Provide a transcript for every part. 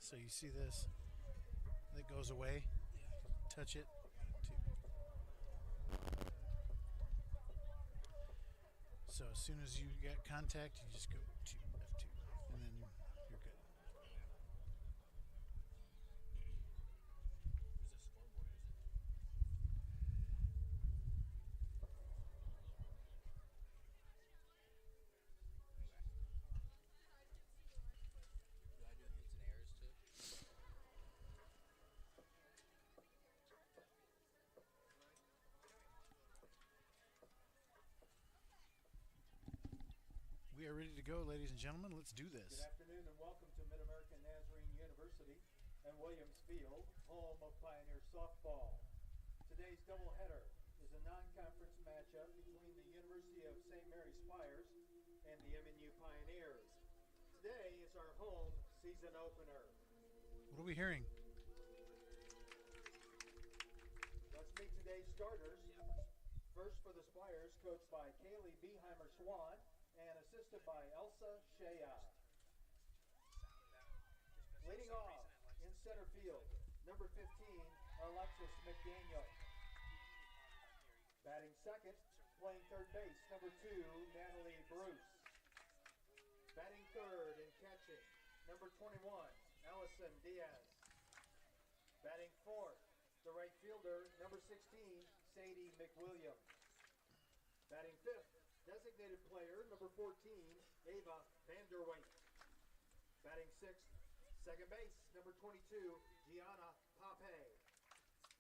So you see this that goes away, touch it. So as soon as you get contact, you just go to F2 and then you're good. We are ready to go, ladies and gentlemen. Let's do this. Good afternoon and welcome to Mid-American Nazarene University and Williams Field, home of Pioneer softball. Today's doubleheader is a non-conference matchup between the University of St. Mary Spires and the MNU Pioneers. Today is our home season opener. What are we hearing? Let's meet today's starters. First for the Spires, coached by Kaylee Beheimer-Swan and assisted by Elsa Shea. Leading off in center field, number 15, Alexis McDaniel. Batting second, playing third base, number 2, Natalie Bruce. Batting third and catching, number 21, Allison Diaz. Batting fourth, the right fielder, number 16, Sadie McWilliams. Batting fifth, designated player, number 14, Ava Vanderwait. Batting sixth, second base, number 22, Gianna Pape.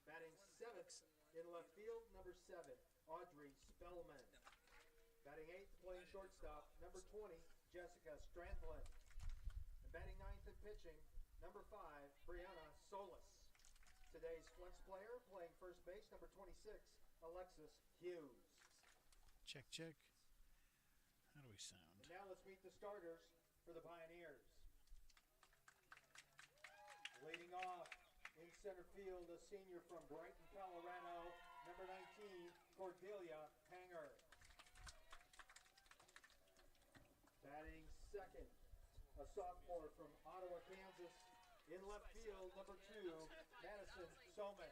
Batting seventh, in left field, number 7, Audrey Spellman. Batting eighth, playing shortstop, number 20, Jessica Strandlin. And batting ninth and pitching, number 5, Brianna Solis. Today's flex player, playing first base, number 26, Alexis Hughes. Check, check. How do we sound? And now let's meet the starters for the Pioneers. Leading off in center field, a senior from Brighton, Colorado, number 19, Cordelia Hanger. Batting second, a sophomore from Ottawa, Kansas. In left field, number 2, Madison Soman.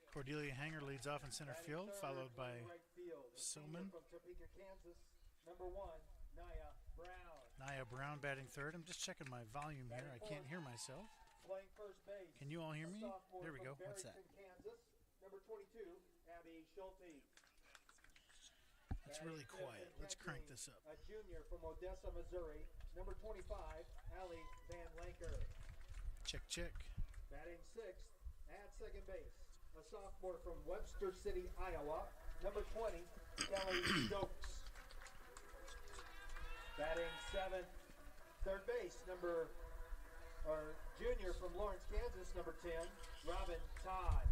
Cordelia Hanger leads off in center field, followed by right field, Soman. From Topeka, Kansas, number 1, Naya Brown. Naya Brown batting third. I'm just checking my volume here. I can't hear myself. Playing first base. Can you all hear me? There we go. What's that? Kansas, number 22, Abby Schulte. That's really quiet. Let's crank this up. A junior from Odessa, Missouri, number 25, Allie Van Lanker. Check, check. Batting sixth at second base, a sophomore from Webster City, Iowa, number 20, Kelly Stokes. Batting seventh, third base, junior from Lawrence, Kansas, number 10, Robin Todd.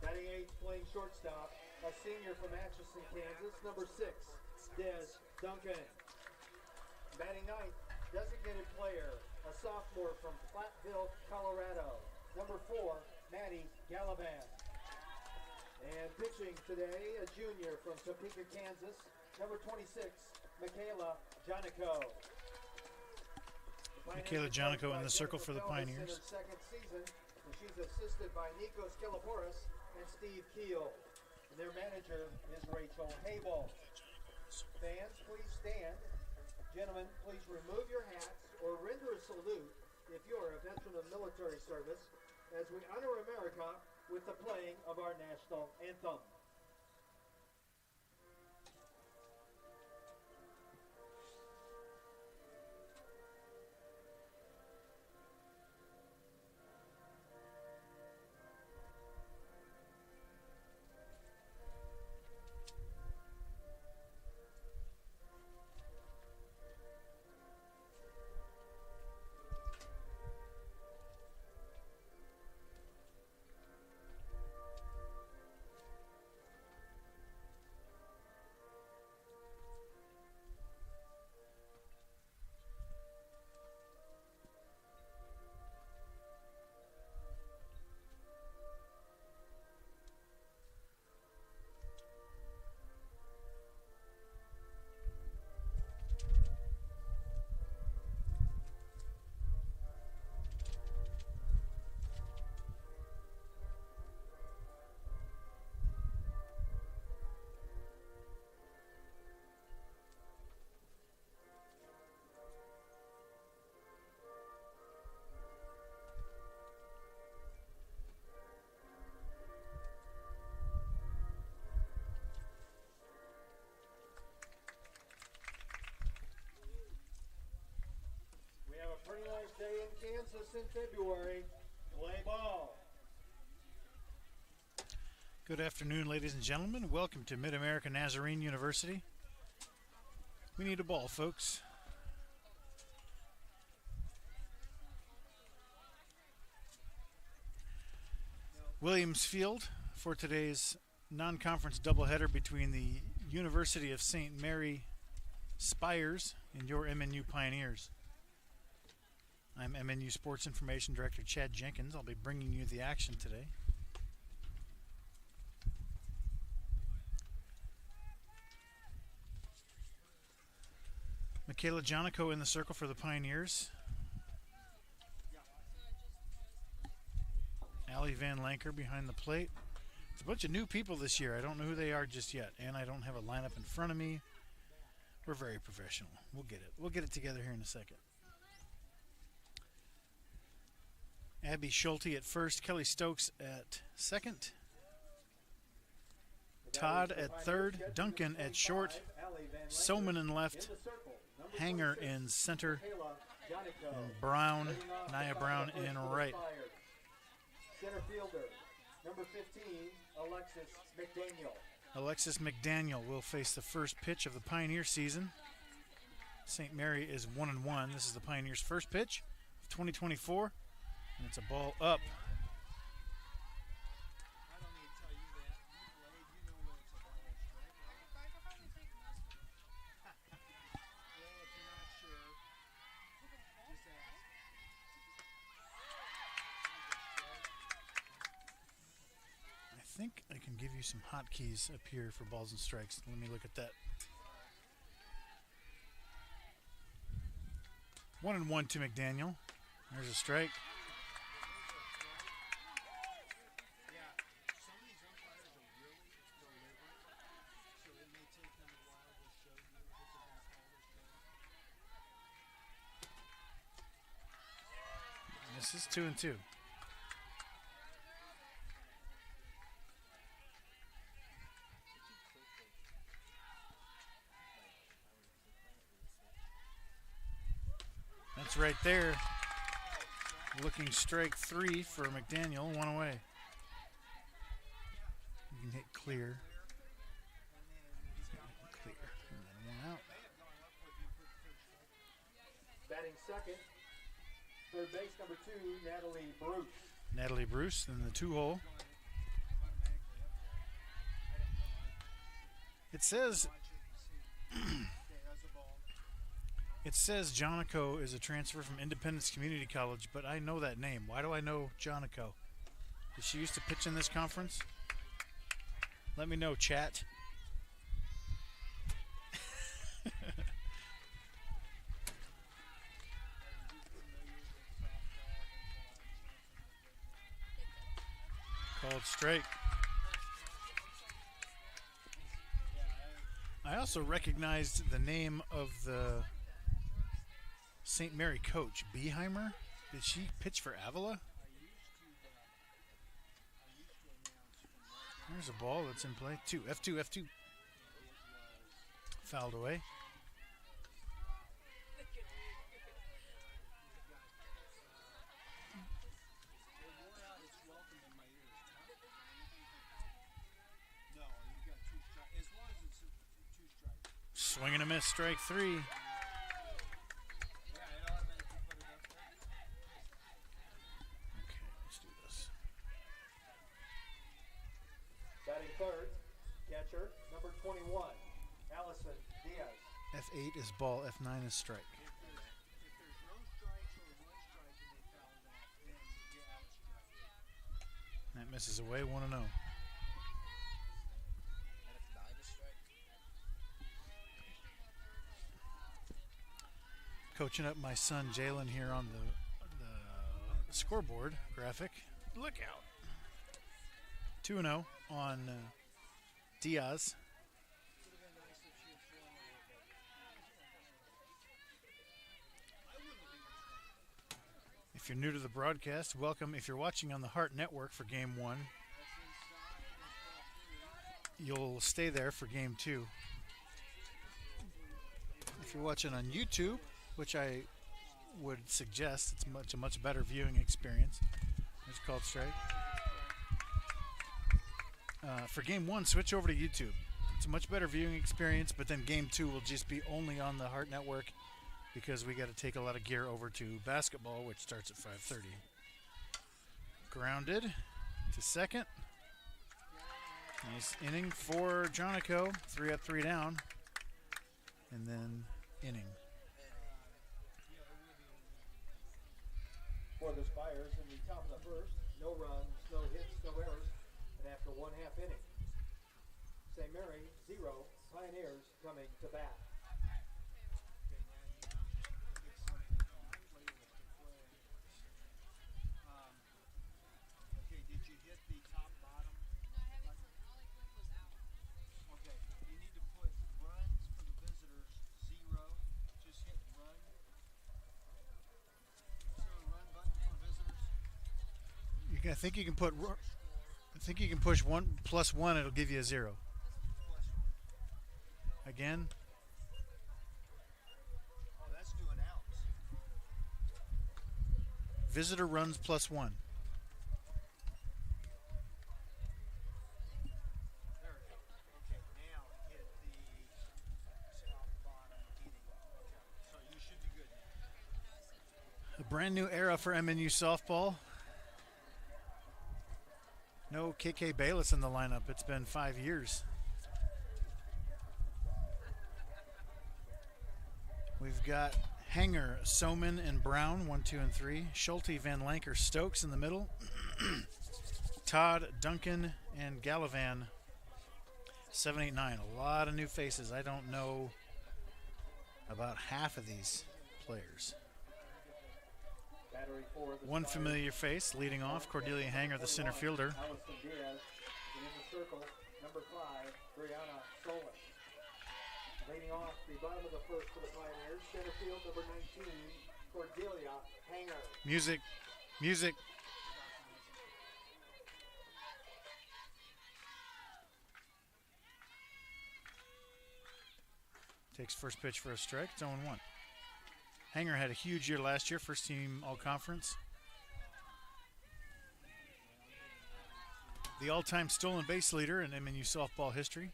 Batting eighth, playing shortstop, a senior from Atchison, Kansas, number 6, Des Duncan. Batting ninth, designated player, a sophomore from Platteville, Colorado, number 4, Maddie Galavan. And pitching today, a junior from Topeka, Kansas, number 26, Michaela Jonico. Michaela Jonico in the circle for the Pioneers. Second season, and she's assisted by Nico Skelaporis and Steve Keel. And their manager is Rachel Habel. Fans, please stand. Gentlemen, please remove your hats or render a salute if you're a veteran of military service as we honor America with the playing of our national anthem. Pretty nice day in Kansas in February. Play ball. Good afternoon, ladies and gentlemen. Welcome to Mid-America Nazarene University. We need a ball, folks. Williams Field for today's non-conference doubleheader between the University of St. Mary Spires and your MNU Pioneers. I'm MNU Sports Information Director Chad Jenkins. I'll be bringing you the action today. Michaela Jonico in the circle for the Pioneers. Allie Van Lanker behind the plate. It's a bunch of new people this year. I don't know who they are just yet, and I don't have a lineup in front of me. We're very professional. We'll get it. We'll get it together here in a second. Abby Schulte at first, Kelly Stokes at second, Todd at third, Duncan at short, Soman in left, Hanger in center, and Naya Brown in right. Center fielder, number 15, Alexis McDaniel. Alexis McDaniel will face the first pitch of the Pioneer season. St. Mary is 1-1. This is the Pioneers' first pitch of 2024. And it's a ball up. I don't need to tell you that. You played, you know when it's a ball strike. Well, if you're not sure, just ask. you some hotkeys up here for balls and strikes. Let me look at that. 1-1 to McDaniel. There's a strike. Yeah, some of these umpires are really deliberate, so it may take them a while to show you if they're going to call this strike. This is 2-2. That's right there. Looking strike 3 for McDaniel. 1 away. You can hit clear. Clear. And then 1 out. Batting second, third base number 2, Natalie Bruce. Natalie Bruce in the 2-hole. It says Jonico is a transfer from Independence Community College, but I know that name. Why do I know Jonico? Did she used to pitch in this conference? Let me know, chat. Called strike. I also recognized the name of the St. Mary coach, Beheimer. Did she pitch for Avila? There's a ball that's in play. F2. Fouled away. Swing and a miss, strike 3. Okay, let's do this. Batting third, catcher, number 21, Allison Diaz. F8 is ball, F9 is strike. If there's no strikes or 1 strike and they foul it off, then you get out of strike. That misses away, 1-0. Coaching up my son Jalen here on the scoreboard graphic. Look out. 2-0 on Diaz. If you're new to the broadcast, welcome. If you're watching on the Heart Network for Game 1, you'll stay there for Game 2. If you're watching on YouTube, which I would suggest, it's a much better viewing experience. It's called strike. For Game 1, switch over to YouTube. It's a much better viewing experience, but then Game 2 will just be only on the Heart Network because we got to take a lot of gear over to basketball, which starts at 5:30. Grounded to second. Nice inning for Jonico. 3 up, 3 down. And then inning. For the Spires in the top of the first, no runs, no hits, no errors, and after 1/2 inning. St. Mary, 0, Pioneers coming to bat. Okay, did you hit the top bottom? Okay, you need to put runs for the visitors 0. Just hit run. Is there a run button for visitors? I think you can put. I think you can push 1 + 1. It'll give you a 0. Again. Oh, that's doing outs. Visitor runs +1. There we go. Okay, now hit the top bottom inning. Okay, so you should be good now. A brand new era for MNU softball. No KK Bayless in the lineup. It's been 5 years. We've got Hanger, Soman, and Brown, 1, 2, and 3. Schulte, Van Lanker, Stokes in the middle. Todd, Duncan, and Gallivan 7, 8, 9. A lot of new faces. I don't know about half of these players. Battery 4 of the One Spires. familiar face leading off, Cordelia Hanger, the center fielder. Allison Diaz. And in the circle, number 5, Brianna Solis. Leading off the bottom of the first for the Pioneers, center field, number 19, Cordelia Hanger. Music, music. Takes first pitch for a strike. It's 0-1. Hanger had a huge year last year, first team all-conference. The all-time stolen base leader in MNU softball history.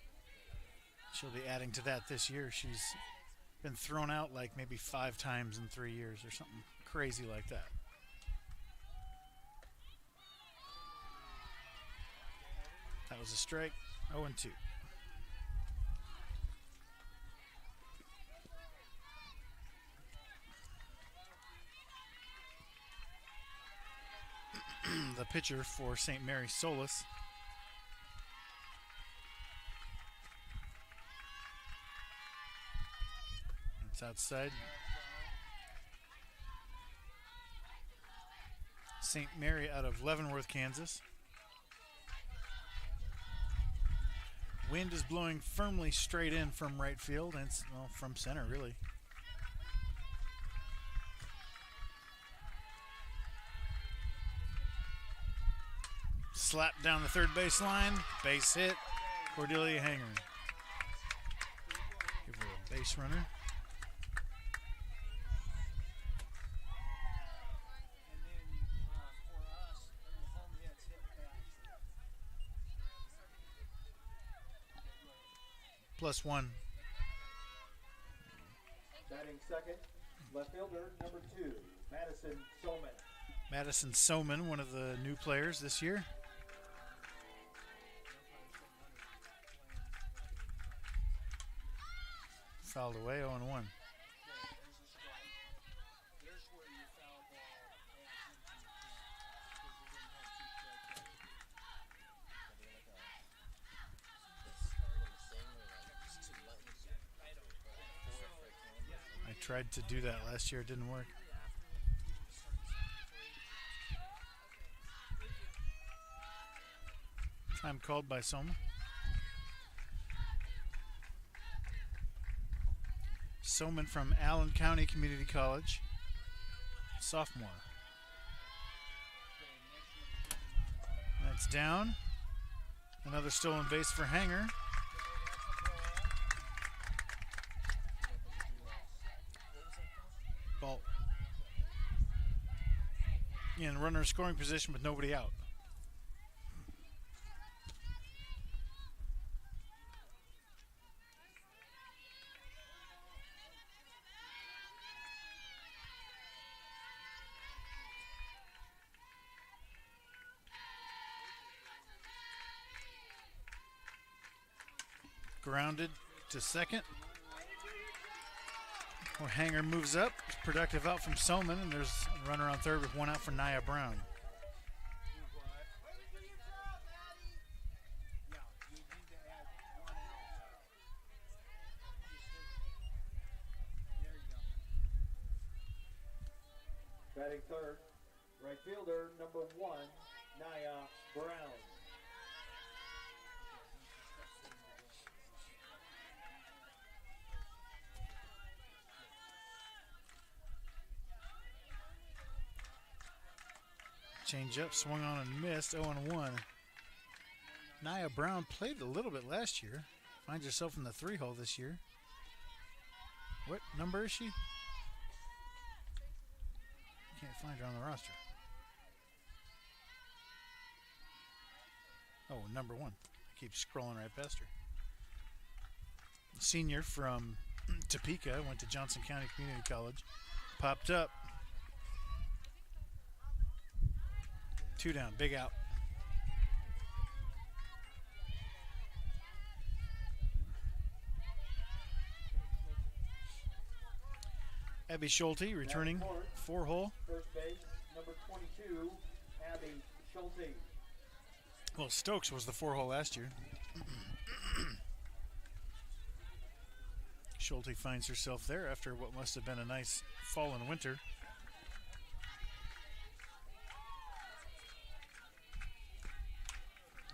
She'll be adding to that this year. She's been thrown out like maybe 5 times in 3 years or something crazy like that. That was a strike. 0-2. The pitcher for St. Mary Solis. It's outside. St. Mary out of Leavenworth, Kansas. Wind is blowing firmly straight in from right field, and well, from center, really. Slap down the third base line. Base hit. Cordelia Hanger. Give her a base runner. +1. Batting second, left fielder, number 2, Madison Soman. Madison Soman, one of the new players this year. Fouled away, 0-1. I tried to do that last year, it didn't work. Time called by Soma. Soman from Allen County Community College, sophomore. That's down. Another stolen base for Hanger. Ball. In runner scoring position with nobody out. Grounded to second. Where Hanger moves up. Productive out from Soman, and there's a runner on third with 1 out for Nia Brown. Batting third, right fielder, number 1, Nia Brown. Change up, swung on and missed, 0-1. Nia Brown played a little bit last year. Finds herself in the 3-hole this year. What number is she? Can't find her on the roster. Oh, number 1. I keep scrolling right past her. Senior from Topeka, went to Johnson County Community College. Popped up. 2 down, big out. Abby Schulte returning, 4-hole. First base, number 22, Abby Schulte. Well, Stokes was the 4-hole last year. Schulte finds herself there after what must have been a nice fall and winter.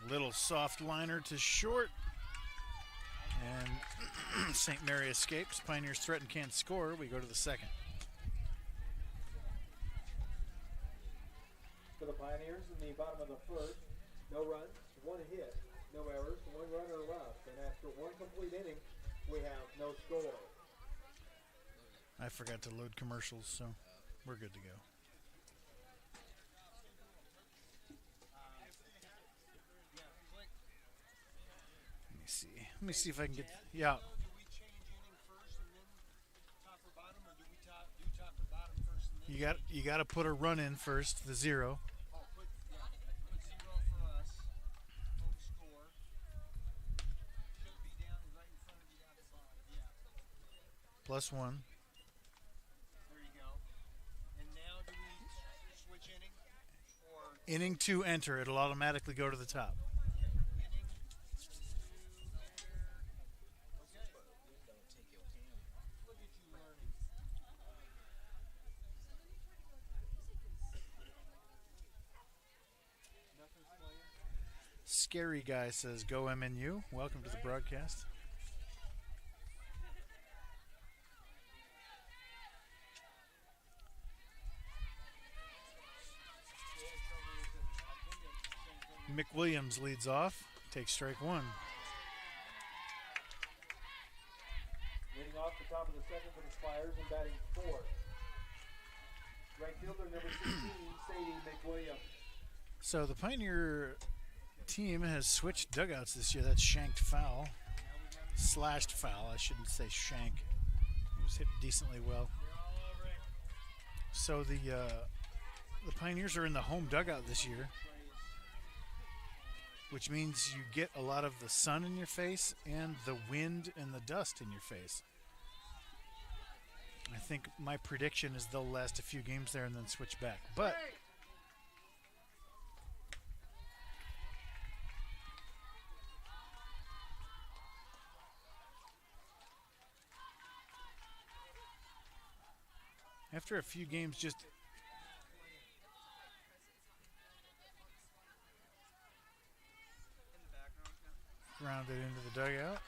Little soft liner to short. And St. Mary escapes. Pioneers threaten, can't score. We go to the second. For the Pioneers in the bottom of the first, no runs, one hit, no errors, one runner left. And after one complete inning, we have no score. I forgot to load commercials, so we're good to go. Let me see if I can get. Yeah. Do we change inning first and then top or bottom, or do we do top or bottom first and then? You got to put a run in first, the 0. Oh, put 0 for us. Home score. Should be down right in front of you down the bottom. Yeah. +1. There you go. And now do we switch inning? Or Inning 2, enter. It'll automatically go to the top. inning 2, enter. Okay. Look at you learning. Nothing's playing. Scary Guy says, "Go MNU." Welcome to the broadcast. McWilliams leads off. Takes strike 1. Leading off the top of the second for the Spires and batting fourth. Right fielder number 16, Sadie McWilliams. So the Pioneer team has switched dugouts this year. That's shanked foul. Slashed foul. I shouldn't say shank. It was hit decently well. So the Pioneers are in the home dugout this year, which means you get a lot of the sun in your face and the wind and the dust in your face. I think my prediction is they'll last a few games there and then switch back. But after a few games just grounded into the dugout.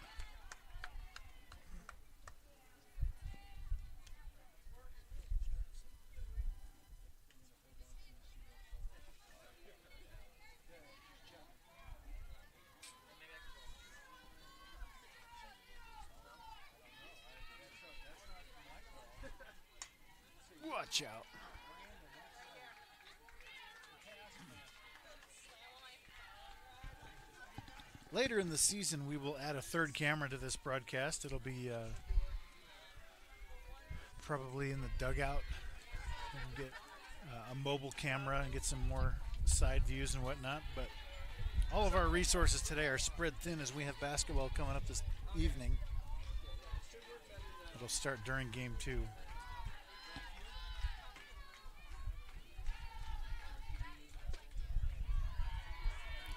Watch out. Later in the season, we will add a third camera to this broadcast. It'll be probably in the dugout. We'll get a mobile camera and get some more side views and whatnot. But all of our resources today are spread thin as we have basketball coming up this evening. It'll start during game 2.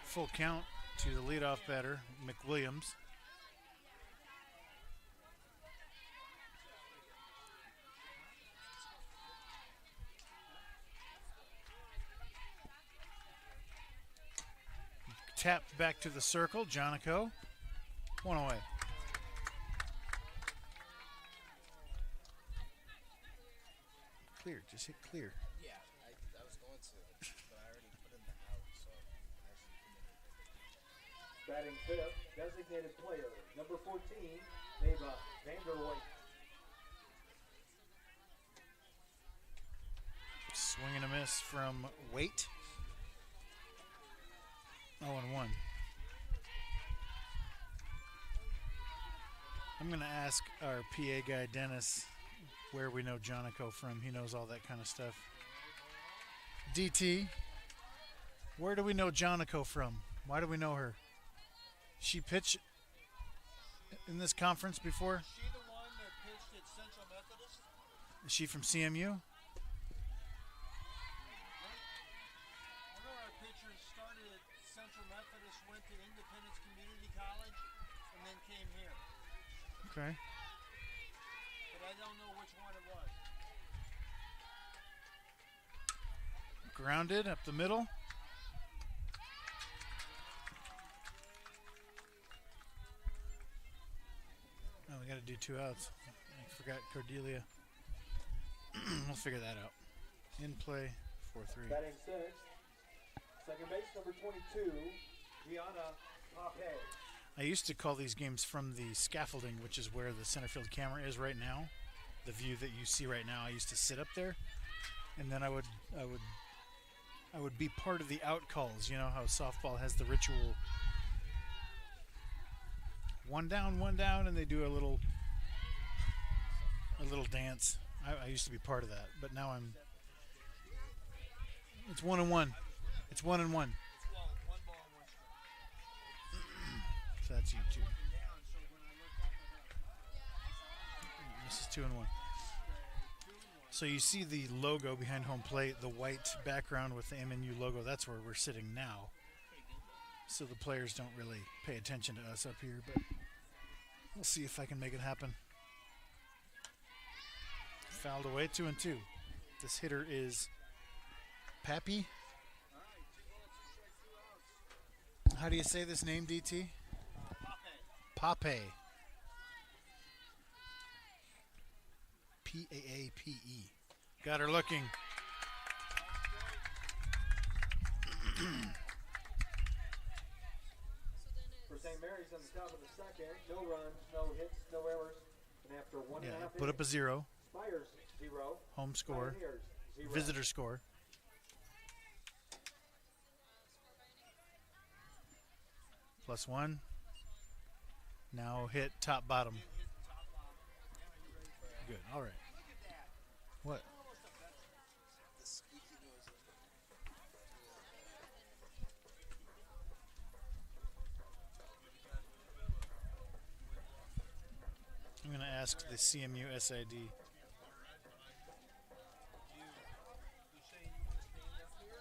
Full count to the leadoff batter, McWilliams. Tapped back to the circle, Jonico. 1 away. Clear, just hit clear. Yeah, I was going to, but I already put in the out, so I should Batting fifth, designated player number 14, Ava Vanderwijk. Swing and a miss from Waite. 0-1. I'm going to ask our PA guy, Dennis, where we know Jonico from. He knows all that kind of stuff. DT, where do we know Jonico from? Why do we know her? She pitched in this conference before? Is she the one that pitched at Central Methodist? Is she from CMU? One of our pitchers started at Central Methodist, went to Independence Community College, and then came here. Okay. which one it was. Grounded up the middle. Oh, we got to do 2 outs. I forgot Cordelia. We'll figure that out. In play, 4-3. Batting sixth, second base number 22, Gianna Pape. I used to call these games from the scaffolding, which is where the center field camera is right now. The view that you see right now, I used to sit up there, and then I would be part of the out calls. You know how softball has the ritual, one down, and they do a little dance. I used to be part of that, but now it's 1-1. It's 1-1. Well, one ball, one strike. So that's you too. Down, so when I looked up, I thought, This is 2-1. So you see the logo behind home plate, the white background with the MNU logo. That's where we're sitting now. So the players don't really pay attention to us up here, but we'll see if I can make it happen. Fouled away, 2-2. This hitter is Pappy. How do you say this name, DT? Pape. P-A-A-P-E. Got her looking. For St. Mary's on the top of the second, no runs, no hits, no errors. And after one and a Yeah, half put up a innings, 0. Spires 0, Home score. Pioneers 0. Visitor score. +1. Now hit top bottom. Good. All right. What? The squeaky noise. I'm going to ask the CMU SID. you saying you want to stand up here?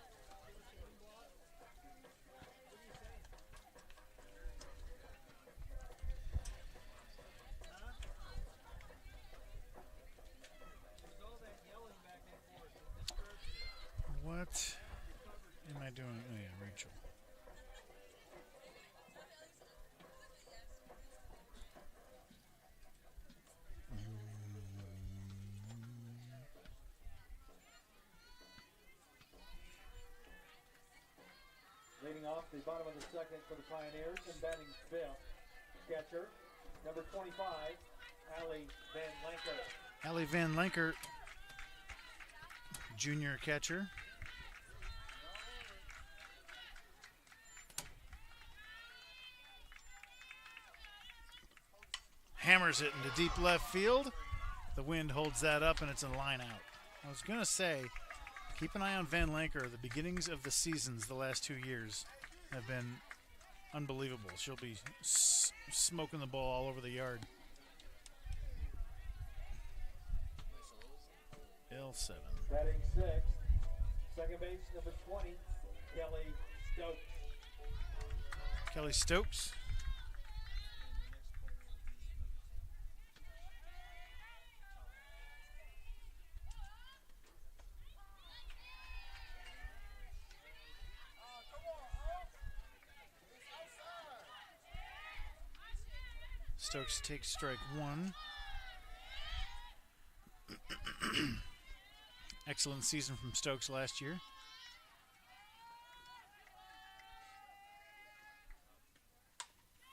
There's all that yelling back and forth. It disturbs me. What am I doing? Oh, yeah, Rachel. Leading off the bottom of the second for the Pioneers and batting fifth, catcher, number 25, Allie Van Lanker. Allie Van Lanker, junior catcher. Hammers it into deep left field. The wind holds that up, and it's a line out. I was going to say, keep an eye on Van Lanker. The beginnings of the seasons the last 2 years have been unbelievable. She'll be smoking the ball all over the yard. L7. Batting sixth, second base, number 20, Kelly Stokes. Kelly Stokes. Stokes takes strike 1. Excellent season from Stokes last year.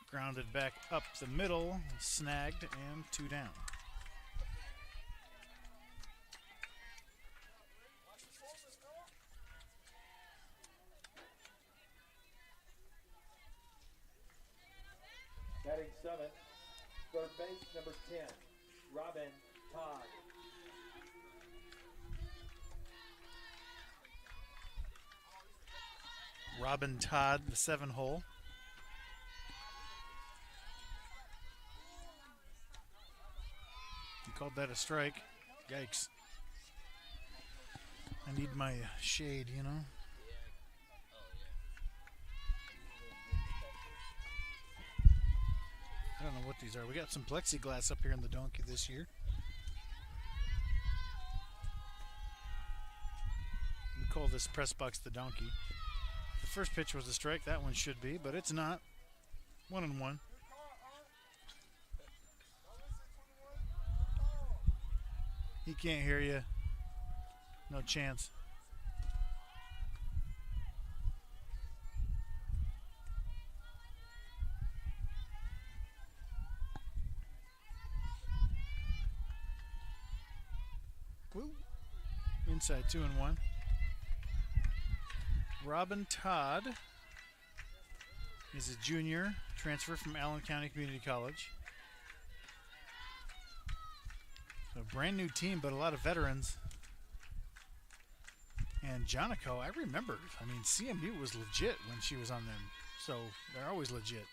Grounded back up the middle, snagged, and 2 down. Batting seventh, third base, number 10, Robin Todd. Robin Todd, the 7-hole. You called that a strike. Yikes. I need my shade, you know. I don't know what these are. We got some plexiglass up here in the donkey this year. call this press box the donkey. The first pitch was a strike. That one should be, but it's not. 1-1. He can't hear you. No chance. Woo. Inside 2-1. Robin Todd is a junior, transfer from Allen County Community College. So brand new team, but a lot of veterans. And Jonico, I remember. I mean, CMU was legit when she was on them. So they're always legit.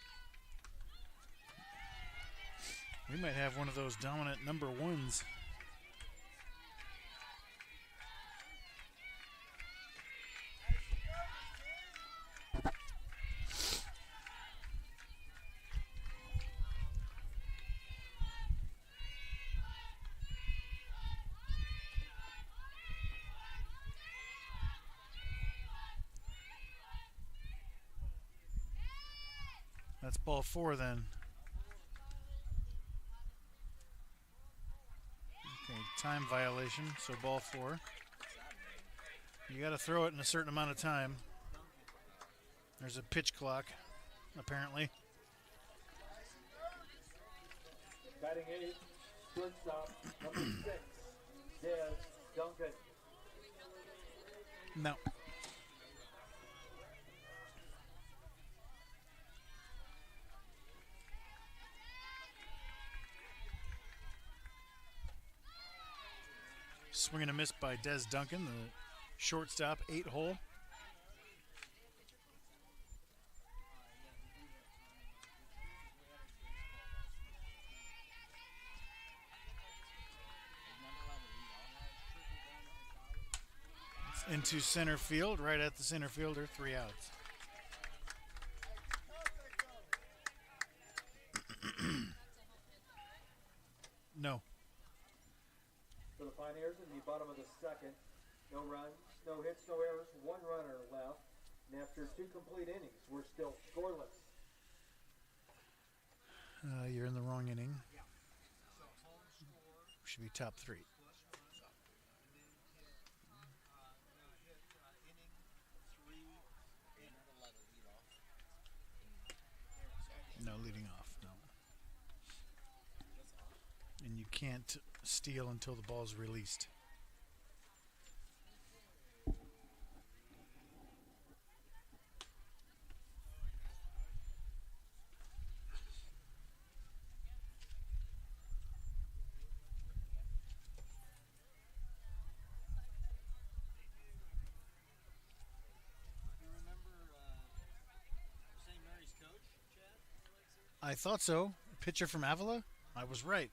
We might have one of those dominant number ones. That's ball 4 then. Okay, time violation, so ball 4. You got to throw it in a certain amount of time. There's a pitch clock, apparently. Batting 8, shortstop, number 6, Des Duncan. No. Swing and a miss by Des Duncan, the shortstop, 8-hole. It's into center field, right at the center fielder, 3 outs. No. For the Pioneers in the bottom of the second, no runs, no hits, no errors, 1 runner left. And after 2 complete innings, we're still scoreless. You're in the wrong inning. Should be top 3. No leading off, no. And you can't steal until the ball's released. You remember St. Mary's coach, Chad? I thought so. Pitcher from Avila? I was right.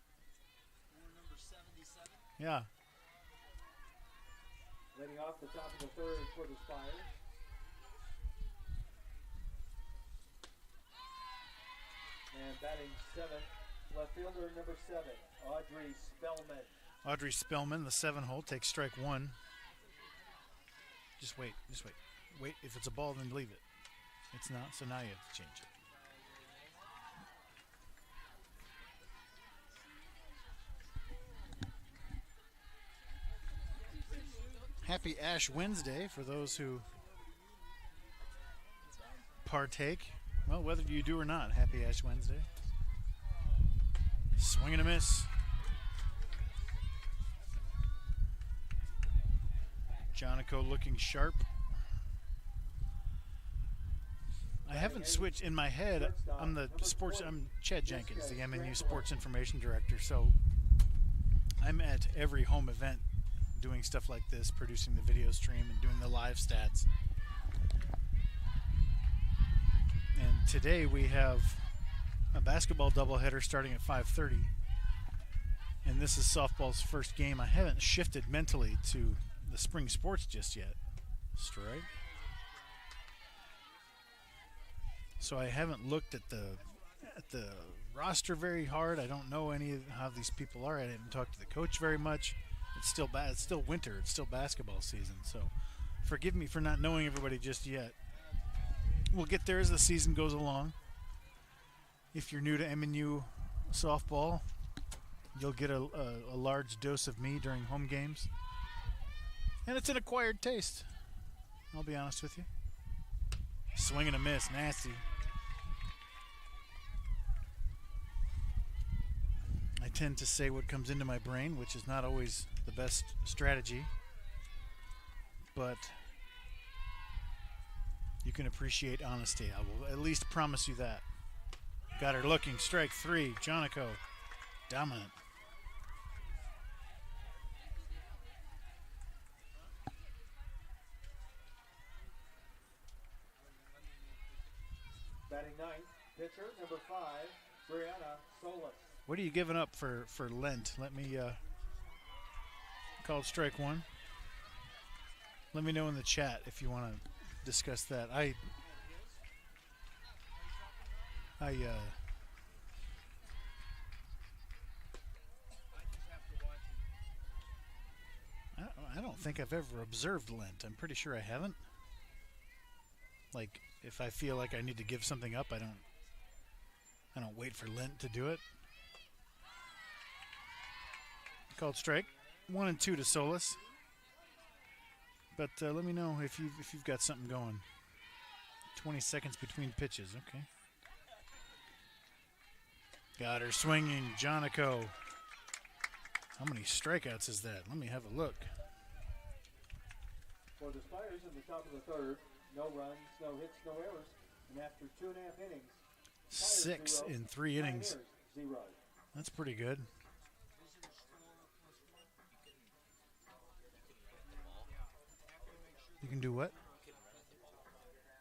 Or number 77? Yeah. Leading off the top of the third for the Spires. And batting 7th, left fielder number 7, Audrey Spellman. Audrey Spellman, the 7-hole, takes strike 1. Just wait, just wait. Wait, if it's a ball, then leave it. It's not, so now you have to change it. Happy Ash Wednesday for those who partake. Well, whether you do or not, happy Ash Wednesday. Swing and a miss. Jonico looking sharp. I haven't switched in my head. I'm Chad Jenkins, the MNU Sports Information Director. So I'm at every home event doing stuff like this, producing the video stream and doing the live stats. And today we have a basketball doubleheader starting at 5:30. And this is softball's first game. I haven't shifted mentally to the spring sports just yet. Strike. So I haven't looked at the roster very hard. I don't know any of how these people are. I didn't talk to the coach very much. It's still winter. It's still basketball season. So Forgive me for not knowing everybody just yet. We'll get there as the season goes along. If you're new to MNU softball, you'll get a large dose of me during home games. And it's an acquired taste. I'll be honest with you. Swing and a miss. Nasty. I tend to say what comes into my brain, which is not always the best strategy. But you can appreciate honesty. I will at least promise you that. Got her looking. Strike 3. Jonico. Dominant. Batting ninth, pitcher number 5, Brianna Solis. What are you giving up for Lent? Let me call it strike 1. Let me know in the chat if you want to discuss that. I don't think I've ever observed Lent. I'm pretty sure I haven't. Like, if I feel like I need to give something up, I don't wait for Lent to do it. Called strike 1 and 2 to Solis. But let me know if you've got something going. 20 seconds between pitches. Okay. Got her swinging. Jonico. How many strikeouts is that? Let me have a look. For the Spires in the top of the third, no runs, no hits, no errors, and after 2.5 innings, Spires 6 0, in 3 innings. Pioneers 0. That's pretty good. You can do what?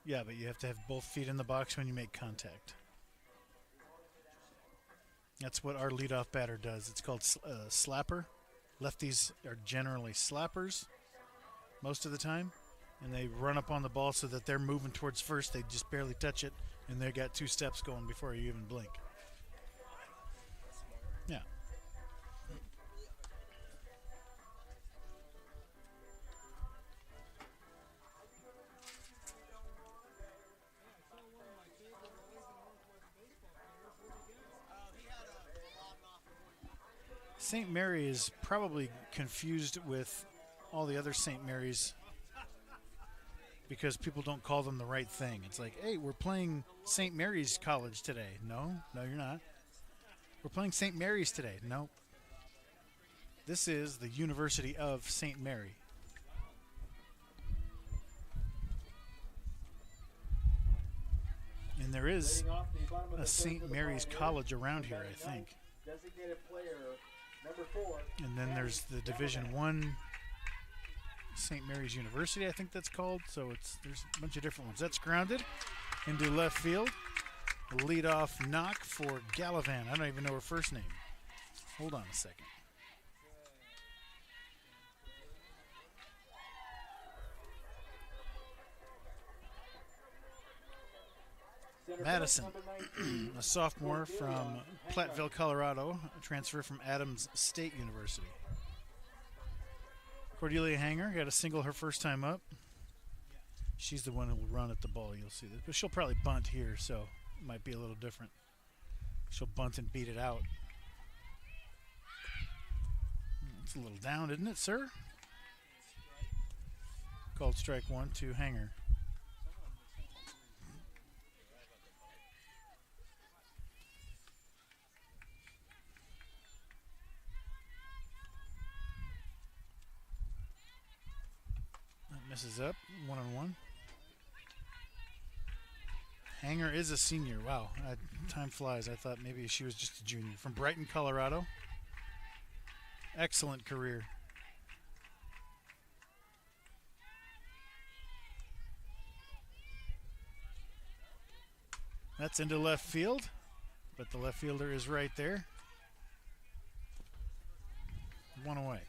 Yeah, but you have to have both feet in the box when you make contact. That's what our leadoff batter does. It's called slapper. Lefties are generally slappers most of the time, and they run up on the ball so that they're moving towards first. They just barely touch it, and they got 2 steps going before you even blink. Yeah. St. Mary is probably confused with all the other St. Mary's because people don't call them the right thing. It's like, hey, we're playing St. Mary's College today. No, you're not. We're playing St. Mary's today. No. This is the University of St. Mary. And there is a St. Mary's College around here, I think. Designated player number 4. And then there's the Division I St. Mary's University, I think that's called. So there's a bunch of different ones. That's grounded into left field. A leadoff knock for Gallivan. I don't even know her first name. Hold on a second. Madison, a sophomore from Platteville, Colorado, a transfer from Adams State University. Cordelia Hanger got a single her first time up. She's the one who will run at the ball, you'll see this. But she'll probably bunt here, so it might be a little different. She'll bunt and beat it out. It's a little down, isn't it, sir? Called strike 1 to Hanger. Misses up, 1-1. Hanger is a senior. Wow, time flies. I thought maybe she was just a junior. From Brighton, Colorado. Excellent career. That's into left field, but the left fielder is right there. 1 away.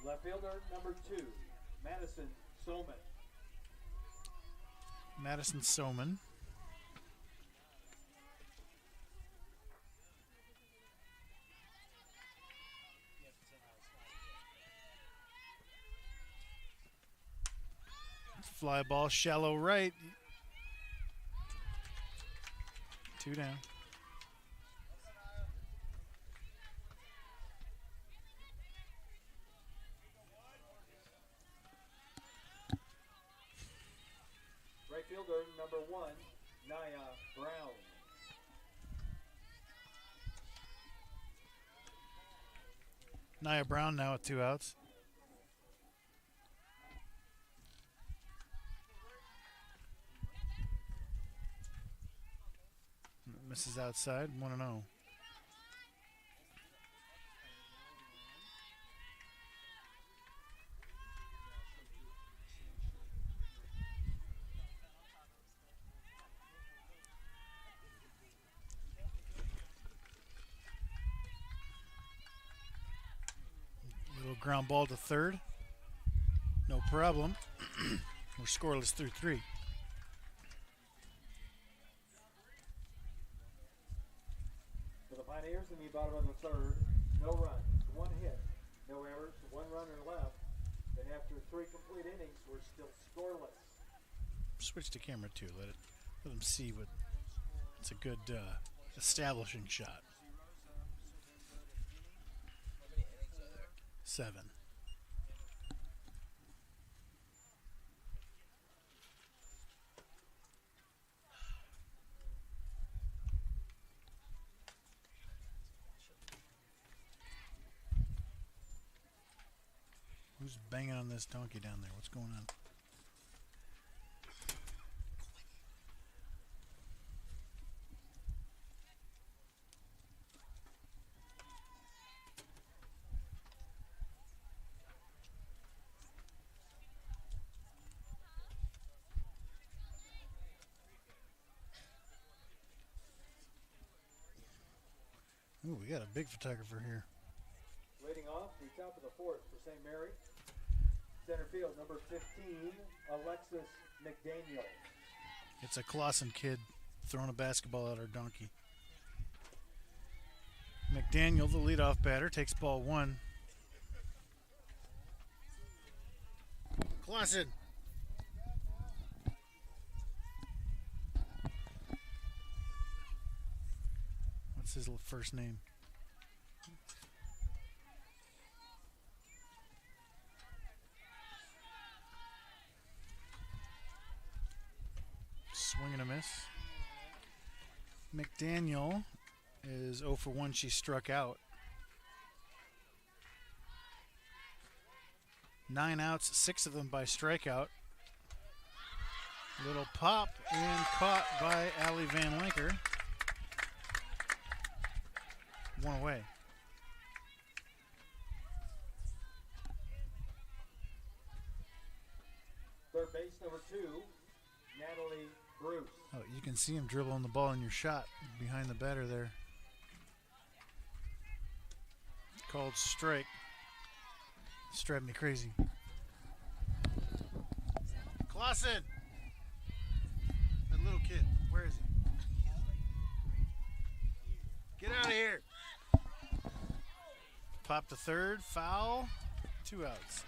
Left fielder number 2, Madison Soman. Madison Soman. Fly ball, shallow right. 2 down. Right fielder, number 1, Naya Brown. Nia Brown now with 2 outs. Misses outside, 1-0. Little ground ball to third. No problem. We're scoreless through 3. For the Pioneers in the bottom of the third, no runs, 1 hit, no errors, 1 runner left. And after 3 complete innings, we're still scoreless. Switch to camera 2. Let them see what. It's a good establishing shot. How many innings are there? 7. Who's banging on this donkey down there? What's going on? Ooh, we got a big photographer here. Leading off the top of the fourth for St. Mary. Center field, number 15, Alexis McDaniel. It's a Clausen kid throwing a basketball at our donkey. McDaniel, the leadoff batter, takes ball 1. Clausen. What's his first name? Swing and a miss. McDaniel is 0 for 1. She struck out. 9 outs, 6 of them by strikeout. Little pop and caught by Allie Van Lanker. 1 away. Third base, number 2, Natalie Bruce. Oh, you can see him dribbling the ball in your shot behind the batter there. Called strike. It's driving me crazy. Clausen! That little kid. Where is he? Get out of here. Pop to third. Foul. 2 outs.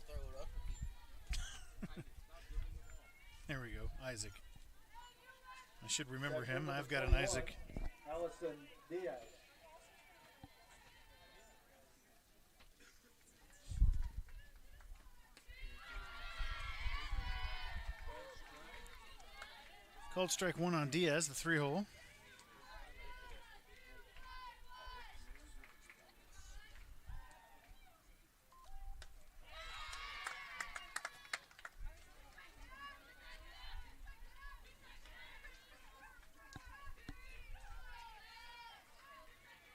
Throw it up. There we go. Isaac. I should remember Second, him. number I've got an 21, Isaac. Allison Diaz. Called strike 1 on Diaz, the 3-hole.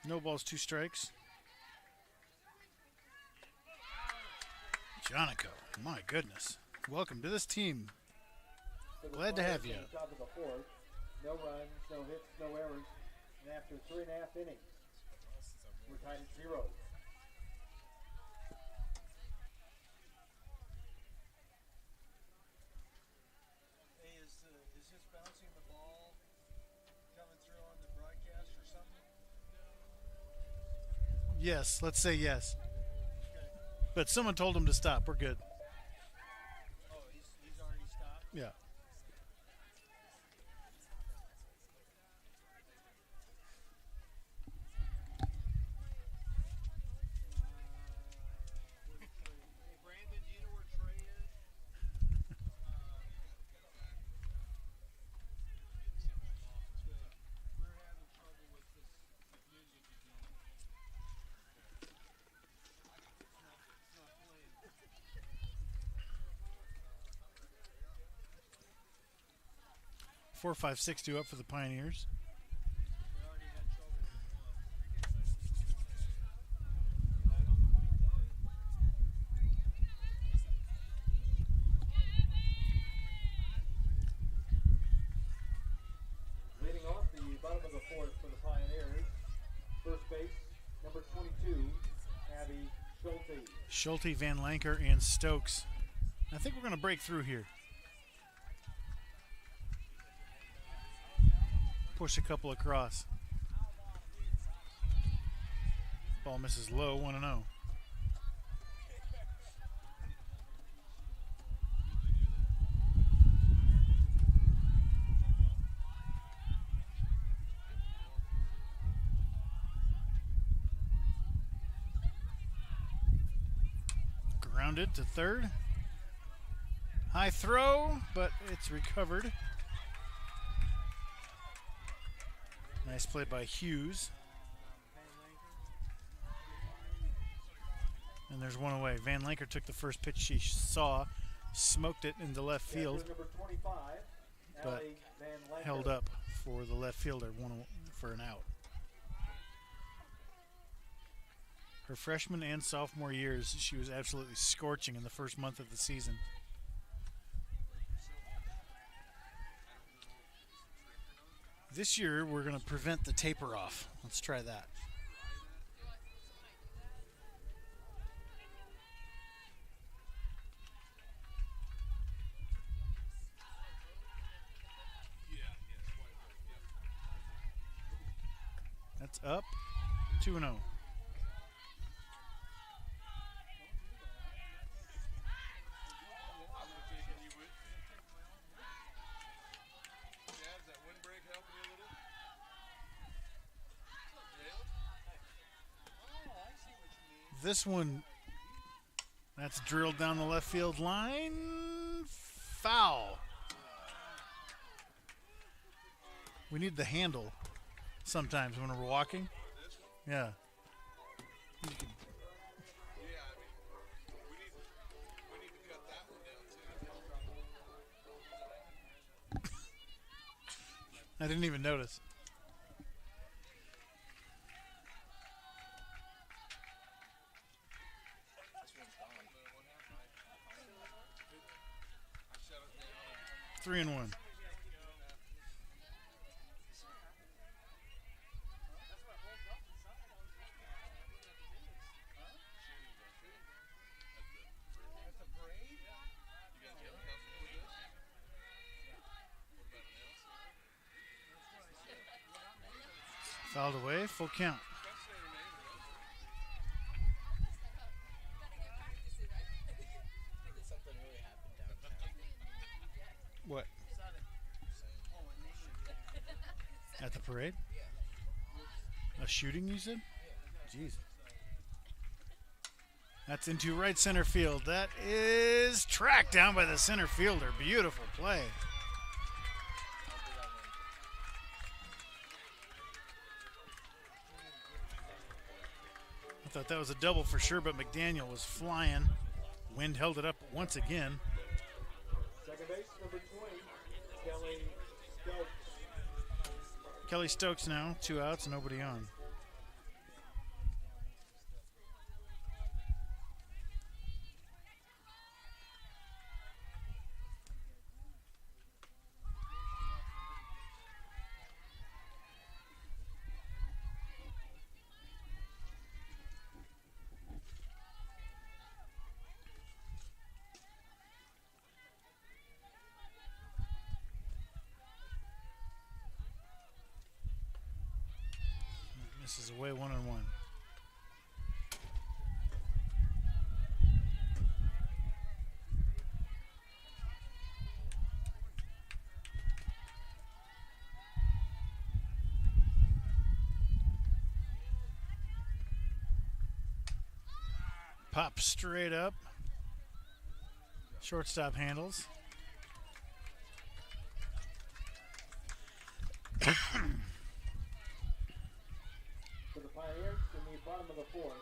No balls, 2 strikes. Jonico, my goodness. Welcome to this team. For the Glad to have Flyers you. on Top of the fourth, no runs, no hits, no errors, and after 3.5 innings, we're tied at 0. Hey, is this bouncing the ball coming through on the broadcast or something? Yes, let's say yes. But someone told him to stop. We're good. Oh, he's already stopped. Yeah. Hey, Brandon, do you know where Trey is? We're having trouble with this music again. It's not playing. 4-5-6-2 up for the Pioneers. We already had trouble with one. Leading off the bottom of the fourth for the Pioneers, first base, number 22, Abby Schulte. Schulte, Van Lanker, and Stokes. I think we're going to break through here. Push a couple across. Ball misses low, 1-0. Grounded to third. High throw, but it's recovered. Nice play by Hughes. And there's one away. Van Lanker took the first pitch she saw, smoked it into left field, Number 25, but Allie Van Lanker. held up for the left fielder for an out. Her freshman and sophomore years, she was absolutely scorching in the first month of the season. This year, we're going to prevent the taper off. Let's try that. That's up 2-0. This one, that's drilled down the left field line. Foul. We need the handle sometimes when we're walking. Yeah. You can- I didn't even notice. Three and one. Fouled away, full count. Something really happened downtown. What? At the parade? A shooting, you said? Jeez. That's into right center field. That is tracked down by the center fielder. Beautiful play. I thought that was a double for sure, but McDaniel was flying. Wind held it up once again. Second base, number 20, Kelly Stokes. Kelly Stokes now, 2 outs, nobody on. Misses away 1-1. Pop straight up. Shortstop handles. For the Pioneers in the bottom of the fourth.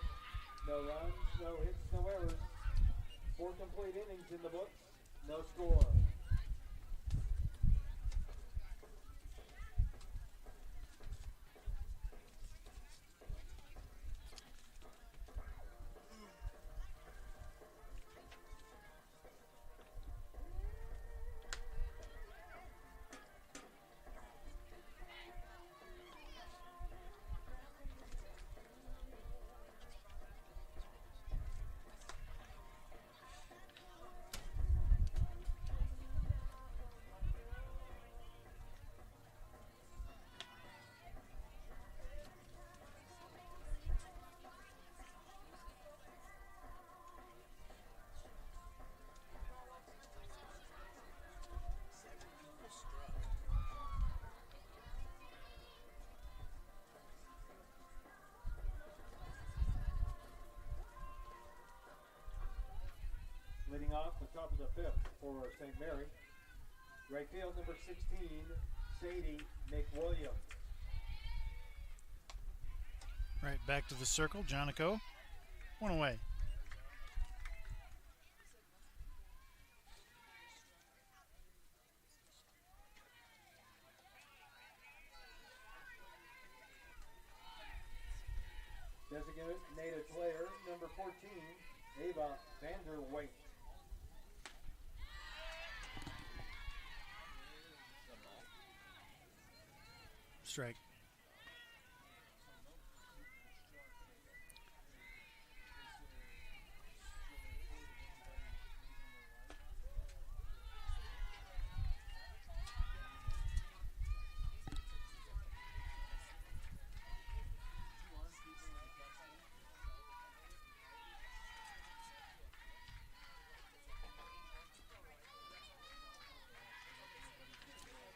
No runs, no hits, no errors. 4 complete innings in the books. No score. Leading off the top of the fifth for St. Mary. Right field number 16, Sadie McWilliams. Right back to the circle. Jonico. One away. Designated player number 14, Ava Vanderwait. Strike.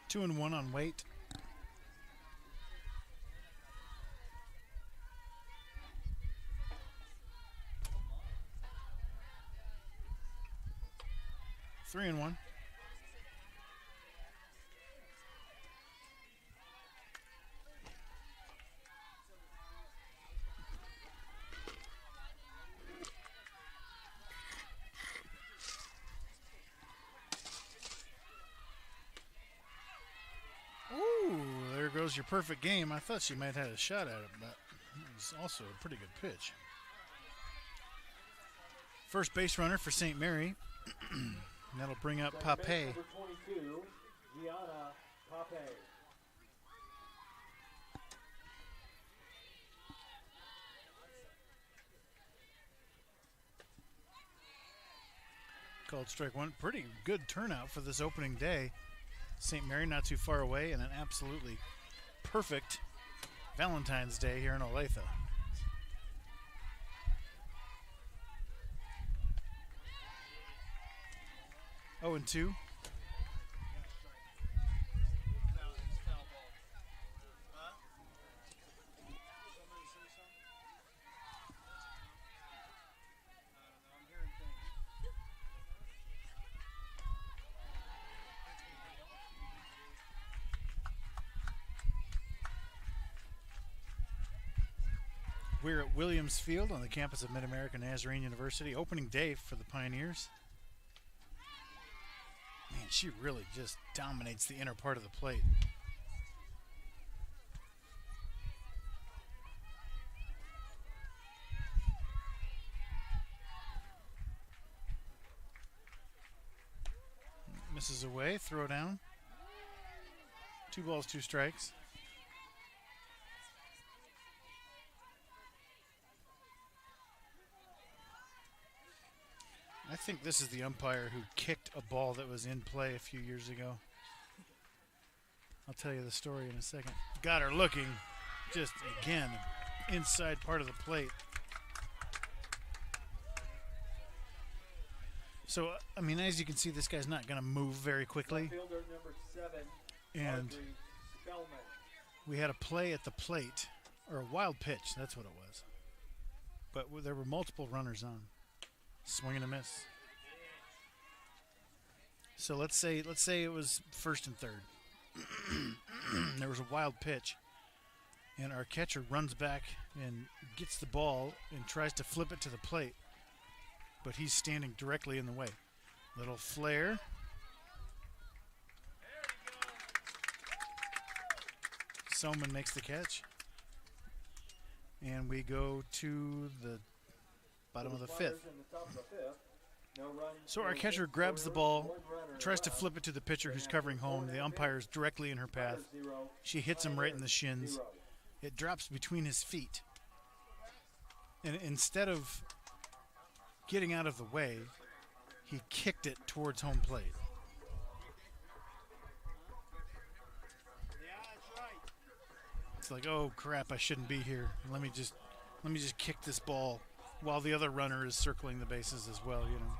Two and one on weight. Three and one. Ooh, there goes your perfect game. I thought she might have had a shot at it, but it was also a pretty good pitch. First base runner for St. Mary. That'll bring up Second base, Pape. number 22, Gianna Pape. Called strike one. Pretty good turnout for this opening day. St. Mary not too far away, and an absolutely perfect Valentine's Day here in Olathe. Oh and 2. We're at Williams Field on the campus of Mid-America Nazarene University. Opening day for the Pioneers. Man, she really just dominates the inner part of the plate. Misses away, throw down. 2 balls, 2 strikes. I think this is the umpire who kicked a ball that was in play a few years ago. I'll tell you the story in a second. Got her looking, just again, inside part of the plate. So, I mean, as you can see, this guy's not going to move very quickly. Fielder number 7, And Audrey Spellman. we had a play at the plate, or a wild pitch, that's what it was. But there were multiple runners on. Swing and a miss. So let's say it was first and third. There was a wild pitch, and our catcher runs back and gets the ball and tries to flip it to the plate, but he's standing directly in the way. Little flare. Soman makes the catch. And we go to the bottom of the fifth. So our catcher grabs the ball, tries to flip it to the pitcher who's covering home. The umpire is directly in her path. She hits him right in the shins. It drops between his feet. And instead of getting out of the way, he kicked it towards home plate. It's like, oh crap, I shouldn't be here. Let me just kick this ball while the other runner is circling the bases as well, you know.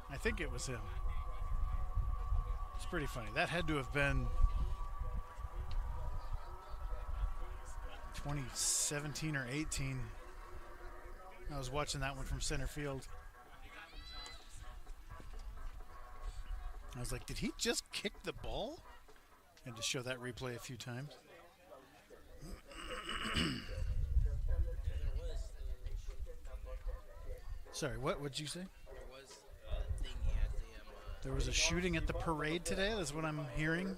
I think it was him. It's pretty funny. That had to have been 2017 or 18. I was watching that one from center field. I was like, did he just kick the ball? And to show that replay a few times. Sorry, what would you say? There was a shooting at the parade today. That's what I'm hearing.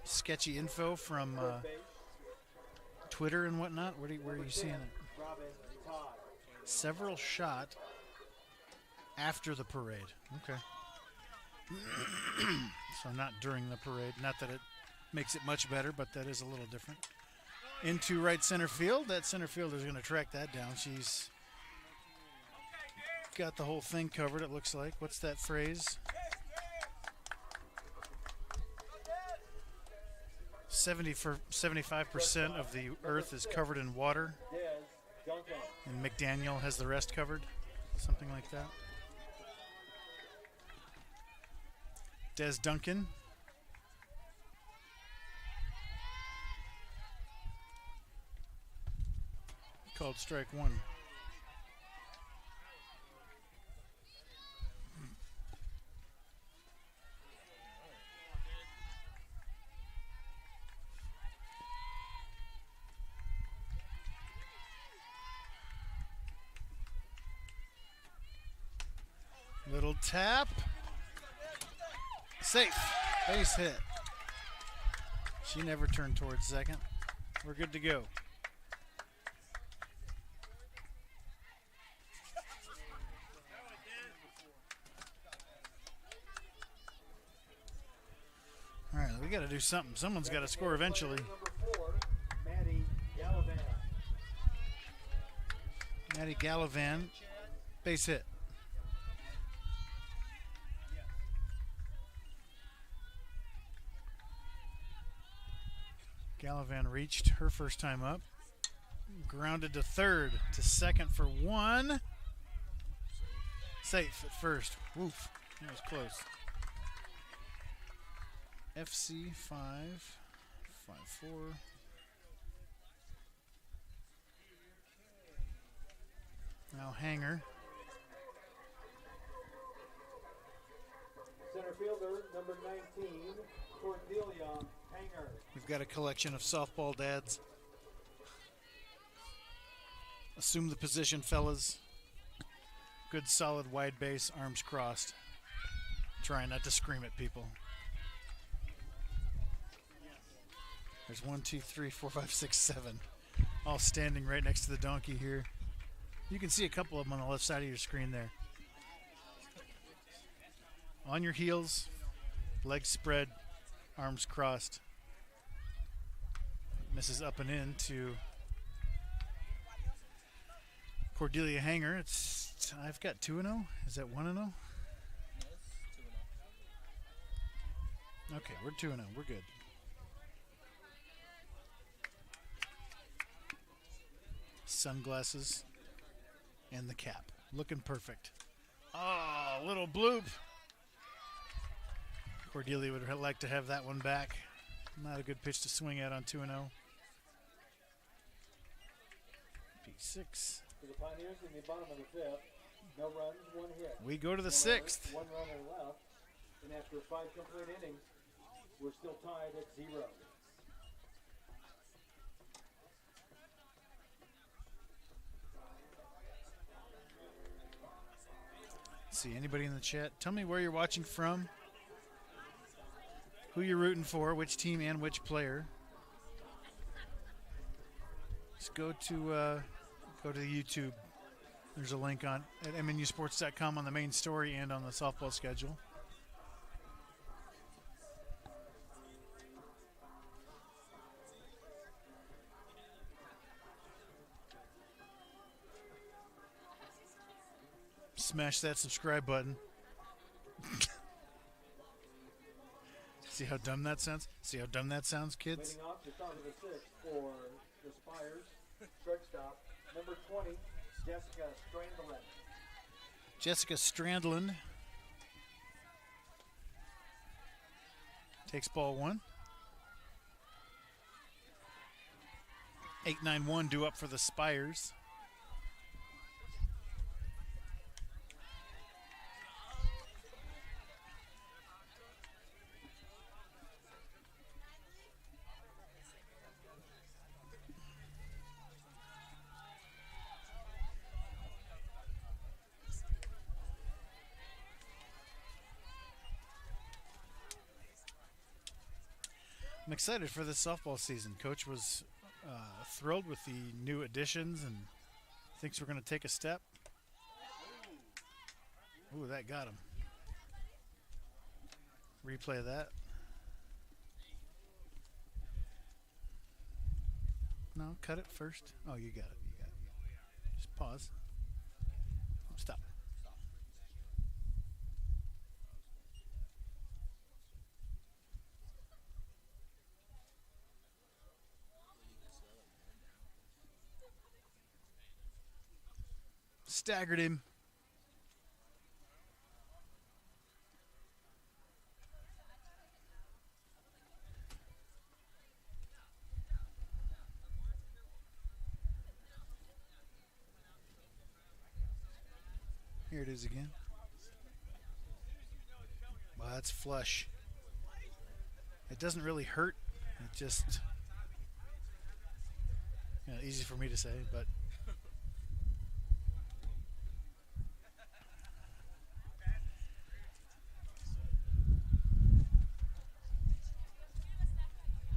Sketchy info from Twitter and whatnot. Where are you seeing it? Several shot after the parade. Okay. So not during the parade. Not that it makes it much better, but that is a little different. Into right center field. That center fielder is going to track that down. She's got the whole thing covered, it looks like. What's that phrase? 75% of the earth is covered in water, and McDaniel has the rest covered. Something like that. Des Duncan. Called strike one. Little tap. Safe. Base hit. She never turned towards second. We're good to go. All right, we got to do something. Someone's got to score eventually. Maddie Gallivan, base hit. Gallivan reached her first time up. Grounded to third, to second for one. Safe at first. Woof. That was close. FC 5-5-4. Now Hanger. Center fielder, number 19, Cordelia Hanger. We've got a collection of softball dads. Assume the position, fellas. Good solid wide base, arms crossed. Trying not to scream at people. There's 1, 2, 3, 4, 5, 6, 7. All standing right next to the donkey here. You can see a couple of them on the left side of your screen there. On your heels, legs spread, arms crossed. Misses up and in to Cordelia Hanger. I've got 2-0. Is that 1-0? Okay, we're 2-0. We're good. Sunglasses and the cap. Looking perfect. Oh, little bloop. Cordelia would like to have that one back. Not a good pitch to swing at on 2-0. P6. For the Pioneers in the bottom of the fifth, no runs, one hit. We go to the No sixth. runners, one runner left. And after 5 complete innings, we're still tied at 0. See anybody in the chat? Tell me where you're watching from, who you're rooting for, which team and which player. Just go to the YouTube. There's a link on at MNUsports.com on the main story and on the softball schedule. Smash that subscribe button. See how dumb that sounds? See how dumb that sounds, kids? Leading off the top of the sixth for the Spires, shortstop, number 20, Jessica Strandlin. Jessica Strandland takes ball 1. 8-9-1 due up for the Spires. I'm excited for this softball season. Coach was thrilled with the new additions and thinks we're going to take a step. Ooh, that got him. Replay of that. No, cut it first. Oh, you got it. You got it. Just pause. Stop. Staggered him. Here it is again. Well, that's flush. It doesn't really hurt. It just, easy for me to say, but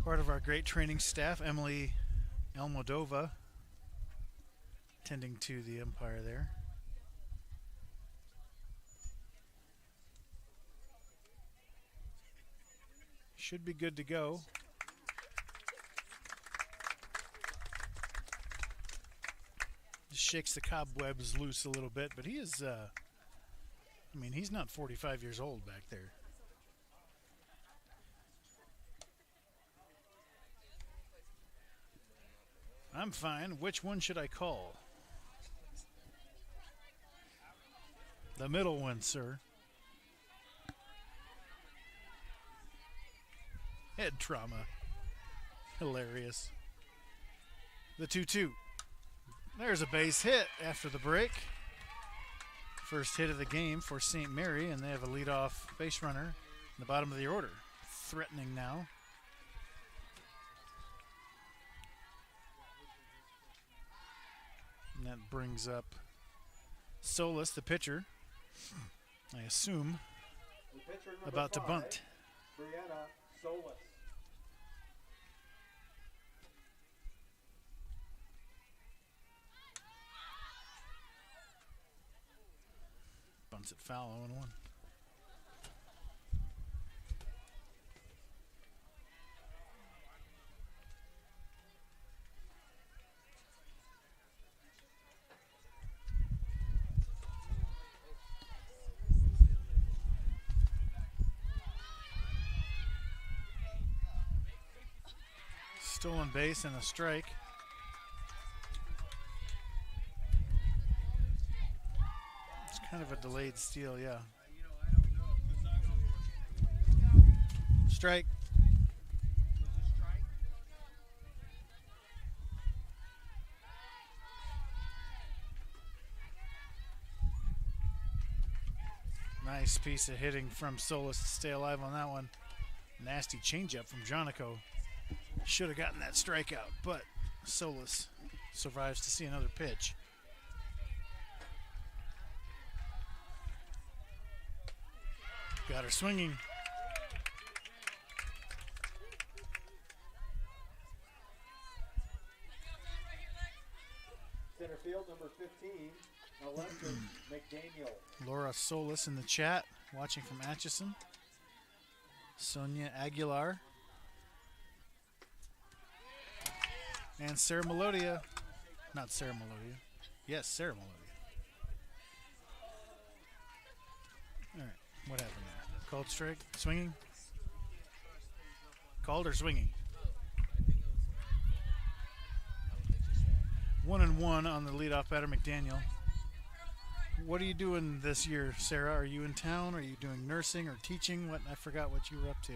part of our great training staff, Emily Almodova, tending to the umpire there. Should be good to go. Just shakes the cobwebs loose a little bit, but he is, he's not 45 years old back there. I'm fine. Which one should I call? The middle one, sir. Head trauma. Hilarious. The 2-2. There's a base hit after the break. First hit of the game for St. Mary, and they have a leadoff base runner in the bottom of the order. Threatening now. And that brings up Solis, the pitcher. I assume The pitcher number about to 5, bunt. Brianna Solis. Bunts it foul, 0-1. Stolen base and a strike. It's kind of a delayed steal, yeah. Strike. Nice piece of hitting from Solis to stay alive on that one. Nasty changeup from Jonico. Should have gotten that strikeout, but Solis survives to see another pitch. Got her swinging. Center field, number 15, Alexis McDaniel. Laura Solis in the chat, watching from Atchison. Sonia Aguilar. And Sarah Melodia. Not Sarah Melodia. Yes, Sarah Melodia. All right, what happened there? Called strike? Swinging? Called or swinging? I don't think she's 1-1 on the leadoff batter, McDaniel. What are you doing this year, Sarah? Are you in town? Are you doing nursing or teaching? What? I forgot what you were up to.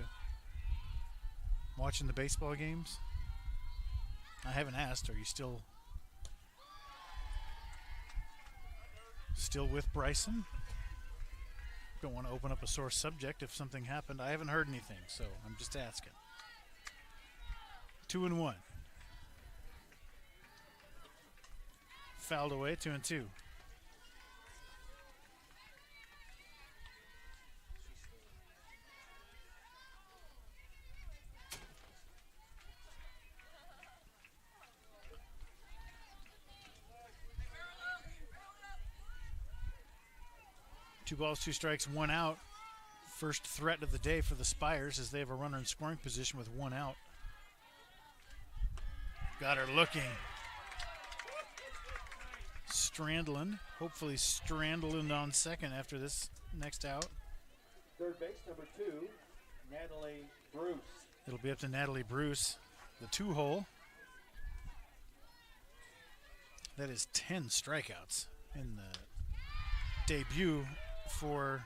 Watching the baseball games? I haven't asked. Are you still with Bryson? Don't want to open up a sore subject if something happened. I haven't heard anything, so I'm just asking. 2-1. Fouled away, 2-2. Two balls, two strikes, one out. First threat of the day for the Spires as they have a runner in scoring position with one out. Got her looking. Strandland. Hopefully Strandland on second after this next out. Third base, number 2, Natalie Bruce. It'll be up to Natalie Bruce, the 2-hole. That is 10 strikeouts in the debut for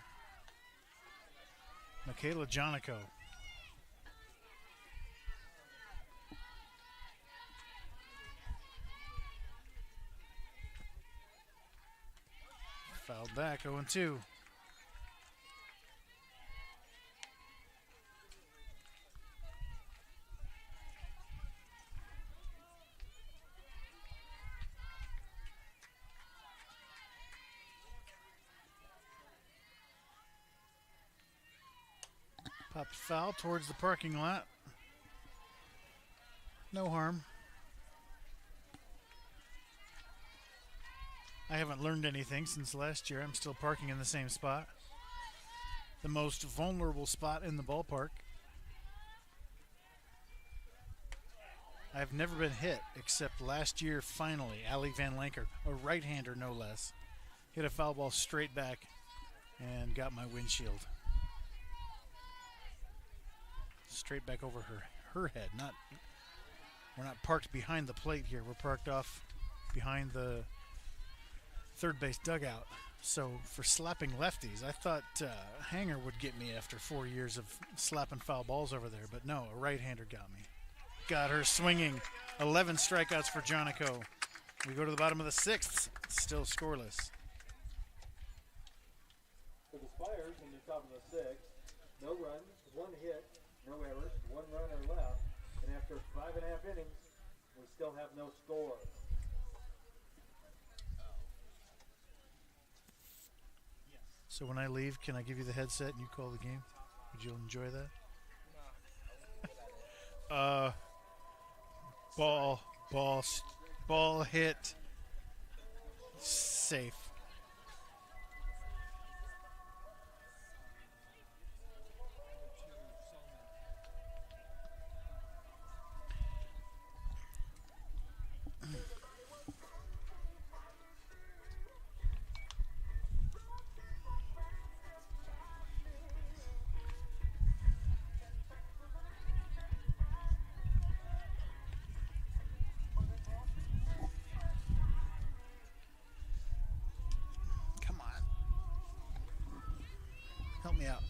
Michaela Jonico. Fouled back, 0-2. Popped foul towards the parking lot. No harm. I haven't learned anything since last year. I'm still parking in the same spot. The most vulnerable spot in the ballpark. I've never been hit except last year finally. Allie Van Lanker, a right-hander no less, hit a foul ball straight back and got my windshield. Straight back over her head. We're not parked behind the plate here. We're parked off behind the third base dugout. So for slapping lefties, I thought Hanger would get me after 4 years of slapping foul balls over there, but no, a right-hander got me. Got her swinging. 11 strikeouts for Jonico. We go to the bottom of the 6th, still scoreless. For the Spires in the top of the 6th, no runs, 1 hit, no errors, 1 runner left, and after 5.5 innings, we still have no score. So when I leave, can I give you the headset and you call the game? Would you enjoy that? Ball hit, safe. Help me out.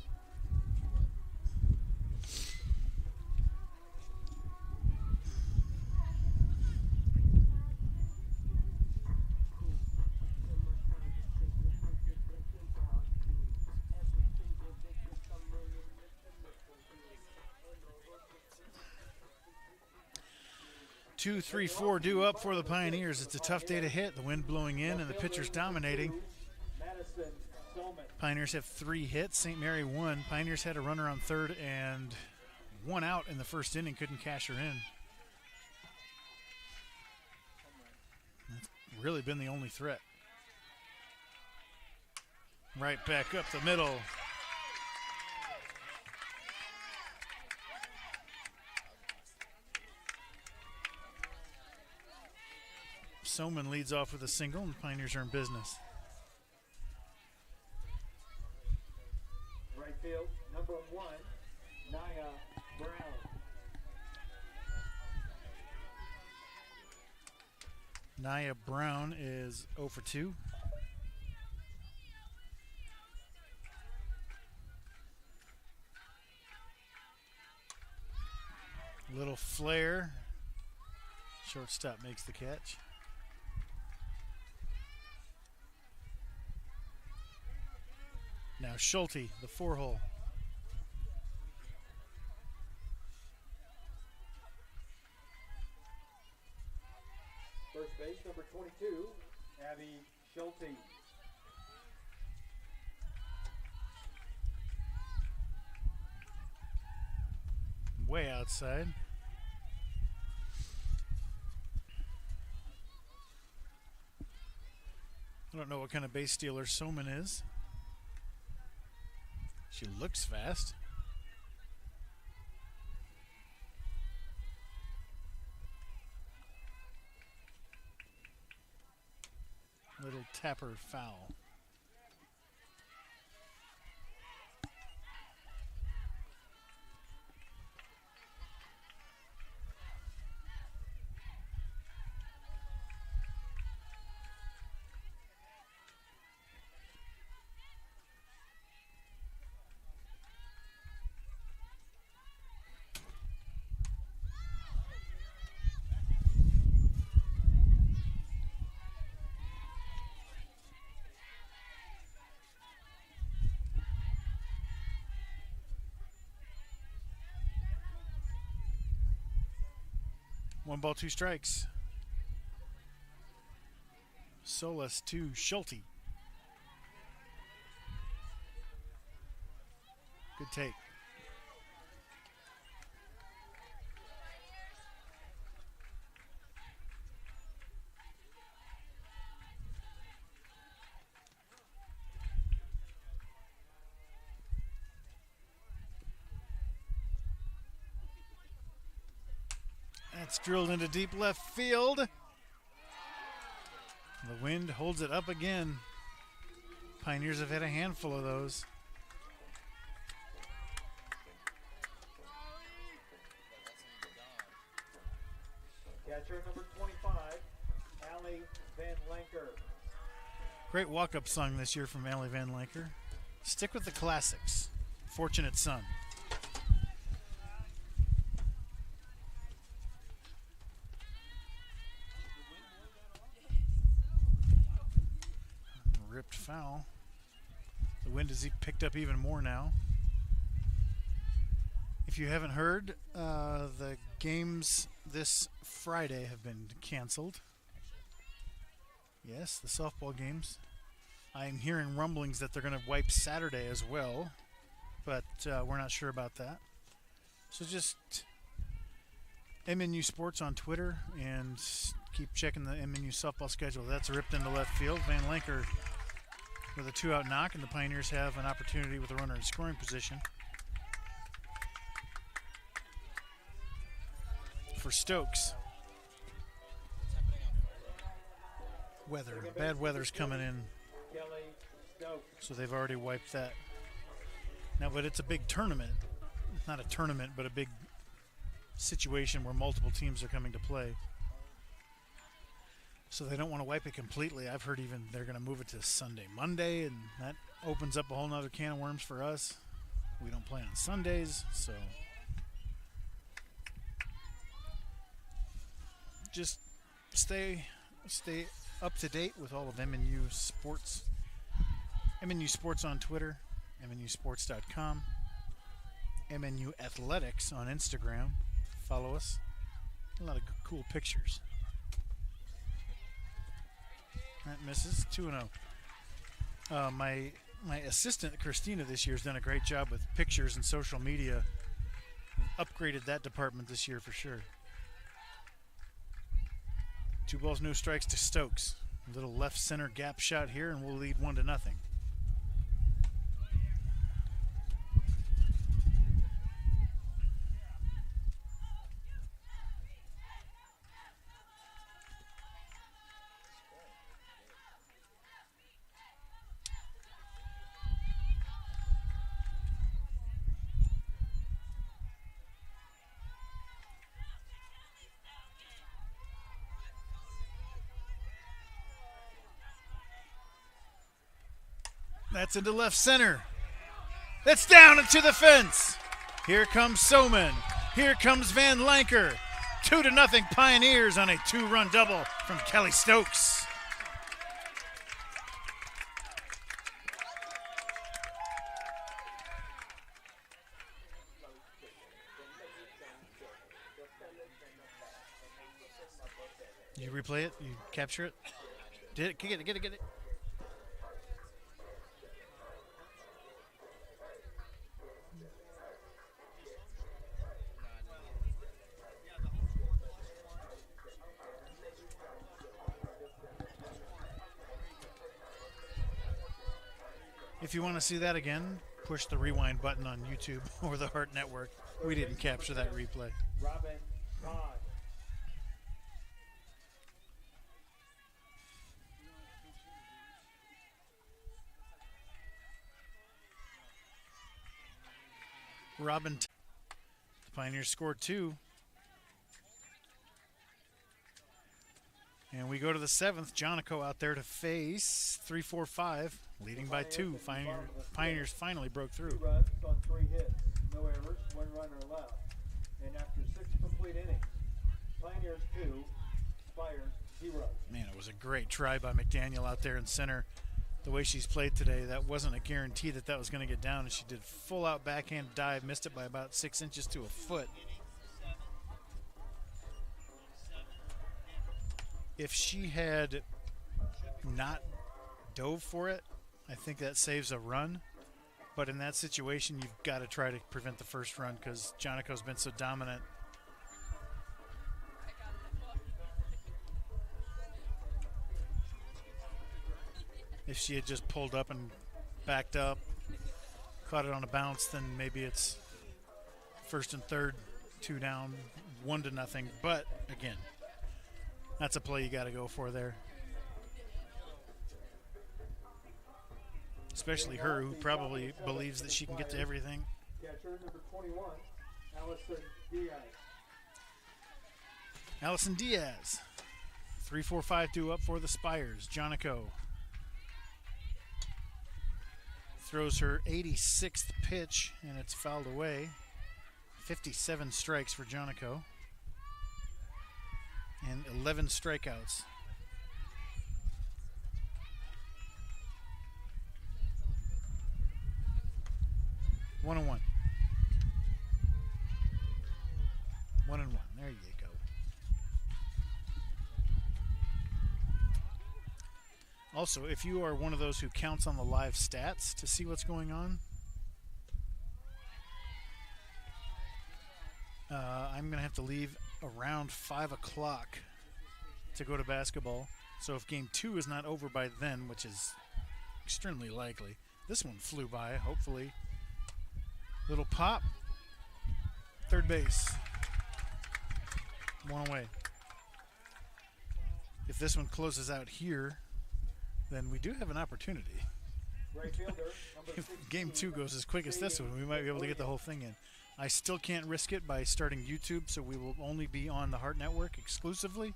2, 3, 4 due up for the Pioneers. It's a tough day to hit. The wind blowing in and the pitchers dominating. Madison Solman. Pioneers have 3 hits. St. Mary 1. Pioneers had a runner on third and 1 out in the first inning. Couldn't cash her in. That's really been the only threat. Right back up the middle. Soman leads off with a single, and the Pioneers are in business. Right field, number 1, Nia Brown. Nia Brown is 0 for 2. Little flare. Shortstop makes the catch. Now Schulte, the 4-hole. First base, number 22, Abby Schulte. Way outside. I don't know what kind of base stealer Soman is. She looks fast. Little tapper foul. One ball, 2 strikes. Solis to Schulte. Good take. That's drilled into deep left field. The wind holds it up again. Pioneers have had a handful of those. Catcher number 25, Allie Van Lanker. Great walk-up song this year from Allie Van Lanker. Stick with the classics. Fortunate Son. Ripped foul. The wind has picked up even more now. If you haven't heard, the games this Friday have been canceled. Yes, the softball games. I'm hearing rumblings that they're going to wipe Saturday as well, but we're not sure about that. So just MNU Sports on Twitter and keep checking the MNU softball schedule. That's ripped into left field. Van Lanker with a 2-out knock, and the Pioneers have an opportunity with a runner in scoring position. For Stokes. Weather. Bad weather's coming in, Kelly Stokes. so they've already wiped that. Now, but it's a big tournament. Not a tournament, but a big situation where multiple teams are coming to play. So they don't want to wipe it completely. I've heard even they're going to move it to Sunday, Monday, and that opens up a whole nother can of worms for us. We don't play on Sundays, so just stay up to date with all of MNU Sports. MNU Sports on Twitter, MNUsports.com, MNU Athletics on Instagram. Follow us. A lot of cool pictures. That misses 2-0. My assistant Christina this year has done a great job with pictures and social media. Upgraded that department this year for sure. 2 balls, no strikes to Stokes. A little left center gap shot here, and we'll lead 1-0. That's into left center. That's down into the fence. Here comes Soman. Here comes Van Lanker. 2-0 Pioneers on a 2-run double from Kelly Stokes. You replay it? You capture it? Did it? Get it. If you want to see that again, push the rewind button on YouTube or the Heart Network. We didn't capture that replay. Robin Todd. The Pioneers scored 2. And we go to the 7th. Jonico out there to face 3-4-5, leading by 2. Pioneers finally broke 2 through. runs on 3 hits, no errors, 1 runner left. And after 6 complete innings, Pioneers 2, Spires 0. Man, it was a great try by McDaniel out there in center. The way she's played today, that wasn't a guarantee that was going to get down, and she did full-out backhand dive, missed it by about 6 inches to a foot. If she had not dove for it, I think that saves a run. But in that situation, you've got to try to prevent the first run because Jonico's been so dominant. If she had just pulled up and backed up, caught it on a bounce, then maybe it's 1st and 3rd, 2 down, 1-0. But again, that's a play you got to go for there. Especially her, who probably believes that she can get to everything. Catcher number 21, Allison Diaz. Allison Diaz. 3-4-5 due up for the Spires. Jonico throws her 86th pitch, and it's fouled away. 57 strikes for Jonico. And 11 strikeouts. One and one. 1-1. There you go. Also, if you are one of those who counts on the live stats to see what's going on, I'm going to have to leave around 5 o'clock to go to basketball. So if game 2 is not over by then, which is extremely likely, this one flew by, hopefully. Little pop. Third base. 1 away. If this one closes out here, then we do have an opportunity. Right fielder, number If 16, game 2 goes as quick as this one, we might be able to get the whole thing in. I still can't risk it by starting YouTube, so we will only be on the Heart Network exclusively.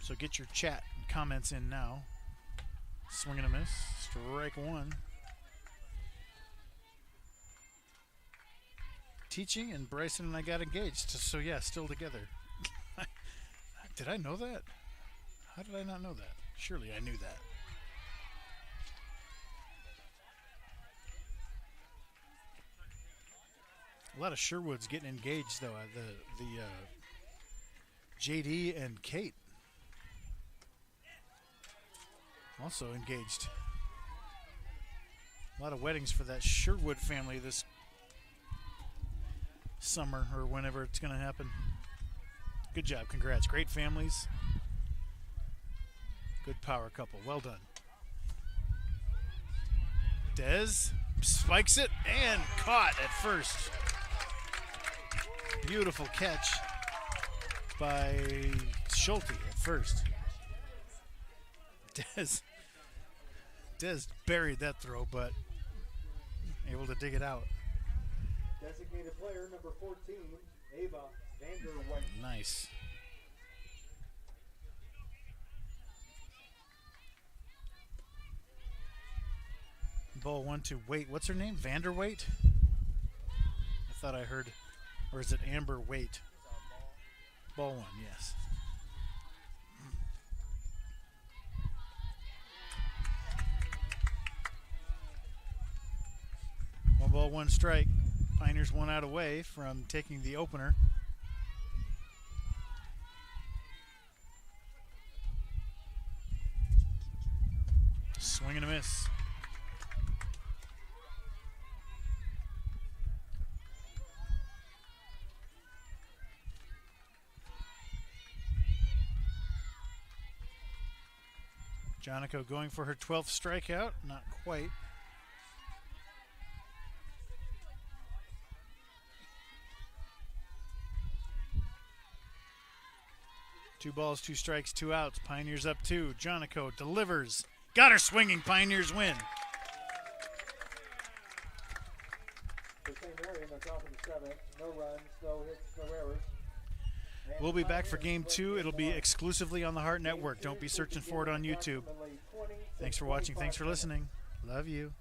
So get your chat and comments in now. Swing and a miss. Strike 1. Teaching, and Bryson and I got engaged. So yeah, still together. Did I know that? How did I not know that? Surely I knew that. A lot of Sherwoods getting engaged though. JD and Kate also engaged. A lot of weddings for that Sherwood family this summer or whenever it's going to happen. Good job. Congrats. Great families. Good power couple. Well done. Dez spikes it and caught at first. Beautiful catch by Schulte at first. Dez buried that throw, but able to dig it out. Designated player number 14, Ava Vanderwijk. Nice. Ball 1 to Wait. What's her name? Vanderwait? I thought I heard. Or is it Amber Wait? Ball 1, yes. One ball, one strike. Pioneers 1 out away from taking the opener. Swing and a miss. Jonico going for her 12th strikeout. Not quite. Two balls, two strikes, two outs. Pioneers up 2. Jonico delivers. Got her swinging. Pioneers win. For St. Mary in the top of the 7th. No runs, no hits, no errors. We'll be back for Game 2. It'll be exclusively on the Heart Network. Don't be searching for it on YouTube. Thanks for watching. Thanks for listening. Love you.